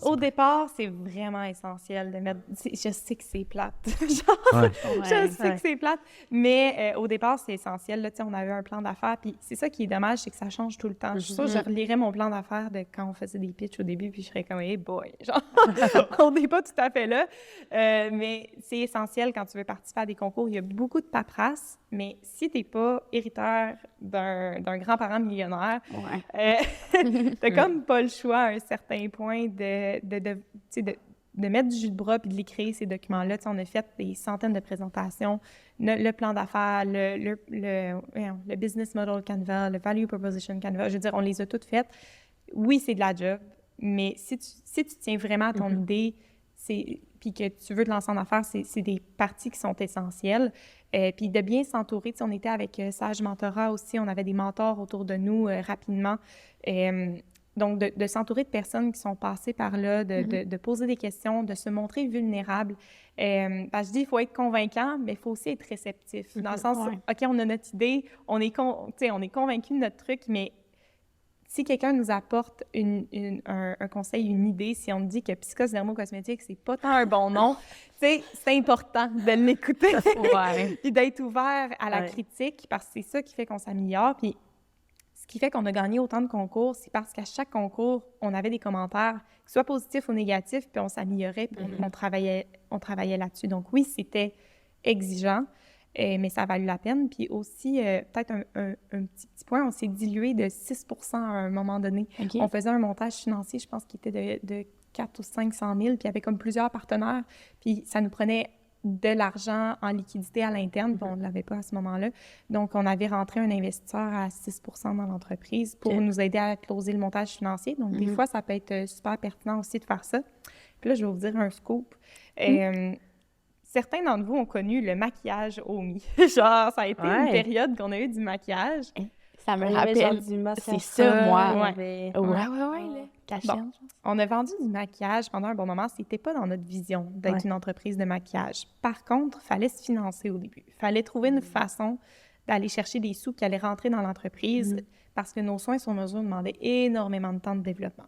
[SPEAKER 2] Au départ, c'est vraiment essentiel de mettre... Je sais que c'est plate. Je sais que c'est plate, mais au départ, c'est essentiel. Là, on avait un plan d'affaires, puis c'est ça qui est dommage, c'est que ça change tout le temps. Je suis sûre que je relirais mon plan d'affaires de quand on faisait des pitchs au début, puis je serais comme « Hey boy! » Genre, on n'est pas tout à fait là, mais c'est essentiel quand tu veux participer à des concours. Il y a beaucoup de paperasse, mais si tu n'es pas héritière d'un grand-parent millionnaire, t'as comme pas le choix à un certain point de mettre du jus de bras puis de les créer, ces documents-là. On a fait des centaines de présentations, le plan d'affaires, le business model Canva, le value proposition Canva. Je veux dire, on les a toutes faites. Oui, c'est de la job, mais si tu tiens vraiment à ton idée, puis que tu veux te lancer en affaires, c'est des parties qui sont essentielles. Puis de bien s'entourer. On était avec Sage Mentorat aussi, on avait des mentors autour de nous rapidement. Donc, de s'entourer de personnes qui sont passées par là, de poser des questions, de se montrer vulnérable. Parce que je dis, il faut être convaincant, mais il faut aussi être réceptif. Dans le sens, OK, on a notre idée, on est convaincu de notre truc, mais si quelqu'un nous apporte un conseil, une idée, si on me dit que Psychose Dermocosmétique, c'est pas tant un bon nom, c'est important de l'écouter puis d'être ouvert à la critique, parce que c'est ça qui fait qu'on s'améliore. Puis ce qui fait qu'on a gagné autant de concours, c'est parce qu'à chaque concours, on avait des commentaires, qu'ils soient positifs ou négatifs, puis on s'améliorait, puis on travaillait là-dessus. Donc oui, c'était exigeant, mais ça a valu la peine. Puis aussi, peut-être un petit point, on s'est dilué de 6% à un moment donné. On faisait un montage financier, je pense, qui était de 400 ou 500 000, puis il y avait comme plusieurs partenaires, puis ça nous prenait de l'argent en liquidité à l'interne, puis on ne l'avait pas à ce moment-là. Donc, on avait rentré un investisseur à 6% dans l'entreprise pour nous aider à closer le montage financier. Donc, des fois, ça peut être super pertinent aussi de faire ça. Puis là, je vais vous dire un scoop. certains d'entre vous ont connu le maquillage Omi. Genre, ça a été une période qu'on a eu du maquillage.
[SPEAKER 1] Ça me rappelle. C'est ça, moi. Ouais.
[SPEAKER 2] Bon, on a vendu du maquillage pendant un bon moment. C'était pas dans notre vision d'être une entreprise de maquillage. Par contre, il fallait se financer au début. Il fallait trouver une façon d'aller chercher des sous qui allaient rentrer dans l'entreprise parce que nos soins sur mesure demandaient énormément de temps de développement.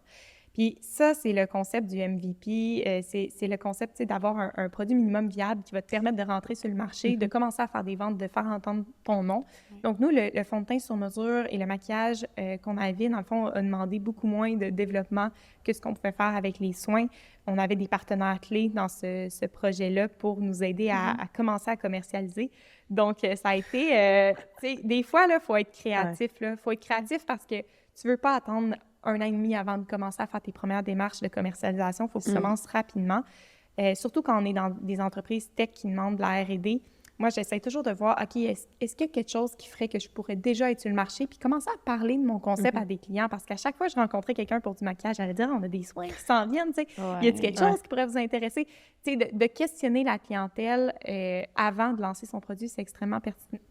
[SPEAKER 2] Puis ça, c'est le concept du MVP. C'est le concept d'avoir un produit minimum viable qui va te permettre de rentrer sur le marché, de commencer à faire des ventes, de faire entendre ton nom. Donc nous, le fond de teint sur mesure et le maquillage qu'on avait, dans le fond, a demandé beaucoup moins de développement que ce qu'on pouvait faire avec les soins. On avait des partenaires clés dans ce projet-là pour nous aider à commencer à commercialiser. Donc, ça a été... tu sais, des fois, il faut être créatif. Il faut être créatif parce que tu veux pas attendre 1 an et demi avant de commencer à faire tes premières démarches de commercialisation. Il faut que tu commences rapidement. Surtout quand on est dans des entreprises tech qui demandent de la R&D. Moi, j'essaie toujours de voir, OK, est-ce qu'il y a quelque chose qui ferait que je pourrais déjà être sur le marché, puis commencer à parler de mon concept à des clients, parce qu'à chaque fois que je rencontrais quelqu'un pour du maquillage, j'allais dire, on a des soins qui s'en viennent, tu sais. Y a-t-il quelque chose qui pourrait vous intéresser? Tu sais, de questionner la clientèle avant de lancer son produit, c'est extrêmement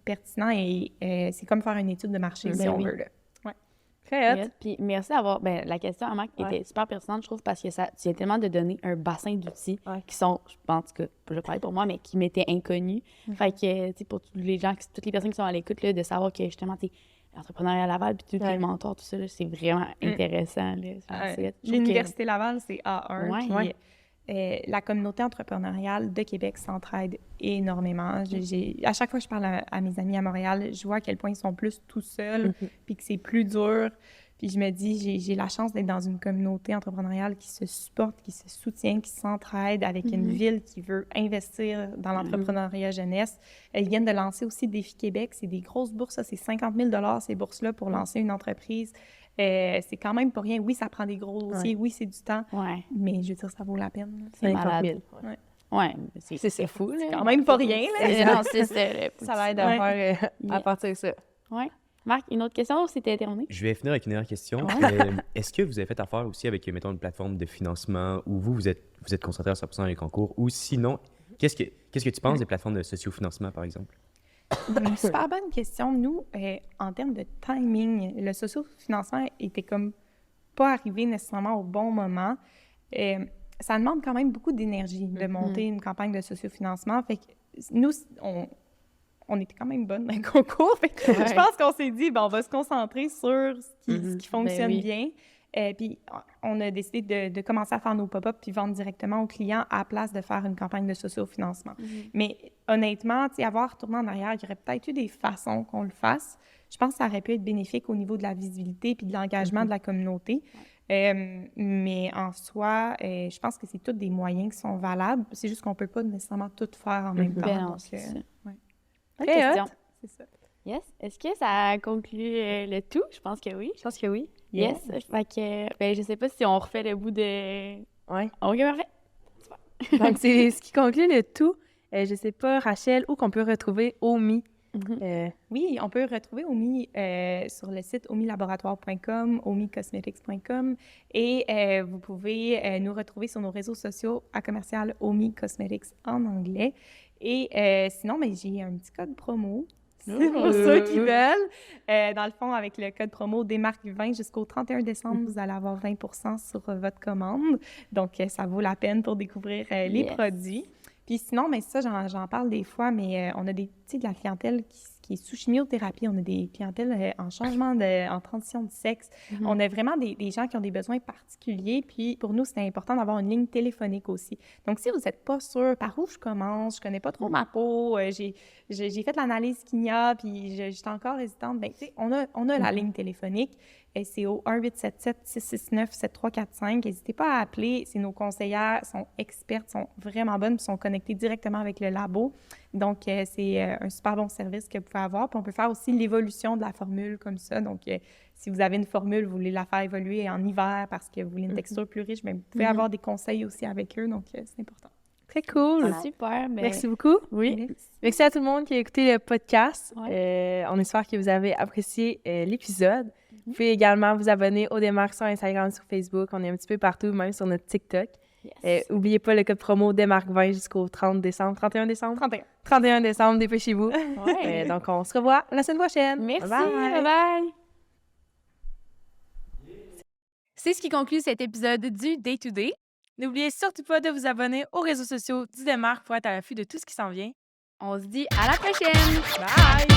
[SPEAKER 2] pertinent et c'est comme faire une étude de marché, si on veut, là.
[SPEAKER 1] Yes. Puis merci d'avoir... la question à Marc était super pertinente, je trouve, parce que ça tu viens tellement de donner un bassin d'outils qui sont, en tout cas, je parle pour moi, mais qui m'étaient inconnus. Fait que, tu sais, pour tous les gens, toutes les personnes qui sont à l'écoute, là, de savoir que, justement, t'es l'entrepreneuriat Laval, puis tous les mentors, tout ça, là, c'est vraiment intéressant. Là,
[SPEAKER 2] l'Université Laval, c'est A1. Puis, la communauté entrepreneuriale de Québec s'entraide énormément. À chaque fois que je parle à mes amis à Montréal, je vois à quel point ils sont plus tout seuls, puis que c'est plus dur. Puis je me dis, j'ai la chance d'être dans une communauté entrepreneuriale qui se supporte, qui se soutient, qui s'entraide avec une ville qui veut investir dans l'entrepreneuriat jeunesse. Ils viennent de lancer aussi Défi Québec. C'est des grosses bourses, ça, c'est 50 000 $ ces bourses-là pour lancer une entreprise. C'est quand même pas rien. Oui, ça prend des gros dossiers. Oui, c'est du temps. Mais je veux dire, ça vaut la peine.
[SPEAKER 1] C'est malade.
[SPEAKER 3] C'est fou.
[SPEAKER 2] C'est quand même pas rien. Là.
[SPEAKER 1] Non, c'est ça.
[SPEAKER 3] Ça l'aide à faire à partir de ça.
[SPEAKER 1] Marc, une autre question ou c'était terminé?
[SPEAKER 4] Je vais finir avec une dernière question. Est-ce que vous avez fait affaire aussi avec, mettons, une plateforme de financement où vous êtes concentré à 100% dans les concours? Ou sinon, qu'est-ce que tu penses des plateformes de socio-financement, par exemple?
[SPEAKER 2] Super bonne question. Nous, en termes de timing, le socio-financement était comme pas arrivé nécessairement au bon moment. Ça demande quand même beaucoup d'énergie de monter une campagne de socio-financement. Fait que nous, on était quand même bonnes dans le concours. Fait que je pense qu'on s'est dit, on va se concentrer sur ce qui fonctionne bien. Puis on a décidé de commencer à faire nos pop-up puis vendre directement aux clients à la place de faire une campagne de socio-financement. Mais honnêtement, avoir retourné en arrière, il y aurait peut-être eu des façons qu'on le fasse. Je pense que ça aurait pu être bénéfique au niveau de la visibilité puis de l'engagement de la communauté. Mais en soi, je pense que c'est tous des moyens qui sont valables. C'est juste qu'on ne peut pas nécessairement tout faire en même temps.
[SPEAKER 1] Bonne question.
[SPEAKER 2] C'est ça.
[SPEAKER 1] Yes. Est-ce que ça conclut le tout? Je pense que oui.
[SPEAKER 3] Je pense que oui.
[SPEAKER 1] Yes. Fait que, je sais pas si on refait le bout de...
[SPEAKER 3] Ouais.
[SPEAKER 1] OK, parfait.
[SPEAKER 3] Donc, c'est ce qui conclut le tout. Je sais pas, Rachel, où qu'on peut retrouver Omi?
[SPEAKER 2] Oui, on peut retrouver Omi sur le site omilaboratoire.com, omicosmetics.com et vous pouvez nous retrouver sur nos réseaux sociaux à commercial Omi Cosmetics en anglais. Et sinon, j'ai un petit code promo. C'est pour ceux qui veulent. Dans le fond, avec le code promo DEMARC20 jusqu'au 31 décembre, vous allez avoir 20% sur votre commande. Donc, ça vaut la peine pour découvrir les produits. Puis sinon, ça, j'en parle des fois, mais on a de la clientèle qui est sous chimiothérapie. On a des clientèles en changement en transition de sexe. On a vraiment des gens qui ont des besoins particuliers. Puis pour nous, c'est important d'avoir une ligne téléphonique aussi. Donc, si vous n'êtes pas sûr par où je commence, je connais pas trop ma peau, j'ai fait l'analyse Kinia, puis j'étais encore hésitante, on a la ligne téléphonique. C'est au 1-877-669-7345. N'hésitez pas à appeler. C'est nos conseillères, sont expertes, sont vraiment bonnes, puis sont connectées directement avec le labo. Donc, c'est un super bon service que vous pouvez avoir. Puis on peut faire aussi l'évolution de la formule comme ça. Donc, si vous avez une formule, vous voulez la faire évoluer en hiver parce que vous voulez une texture plus riche, vous pouvez avoir des conseils aussi avec eux. Donc, c'est important.
[SPEAKER 3] Très cool.
[SPEAKER 1] Super.
[SPEAKER 3] Merci beaucoup.
[SPEAKER 1] Oui.
[SPEAKER 3] Merci à tout le monde qui a écouté le podcast. On espère que vous avez apprécié l'épisode. Vous pouvez également vous abonner au Démarc sur Instagram, sur Facebook. On est un petit peu partout, même sur notre TikTok.
[SPEAKER 1] Yes.
[SPEAKER 3] Oubliez pas le code promo Desmarques20 jusqu'au 30 décembre. 31 décembre?
[SPEAKER 2] 31.
[SPEAKER 3] 31 décembre, dépêchez-vous.
[SPEAKER 1] Ouais.
[SPEAKER 3] Donc, on se revoit la semaine prochaine.
[SPEAKER 1] Merci.
[SPEAKER 3] Bye.
[SPEAKER 1] Bye.
[SPEAKER 3] C'est ce qui conclut cet épisode du Day to Day. N'oubliez surtout pas de vous abonner aux réseaux sociaux du Desmarques pour être à l'affût de tout ce qui s'en vient.
[SPEAKER 1] On se dit à la prochaine.
[SPEAKER 3] Bye!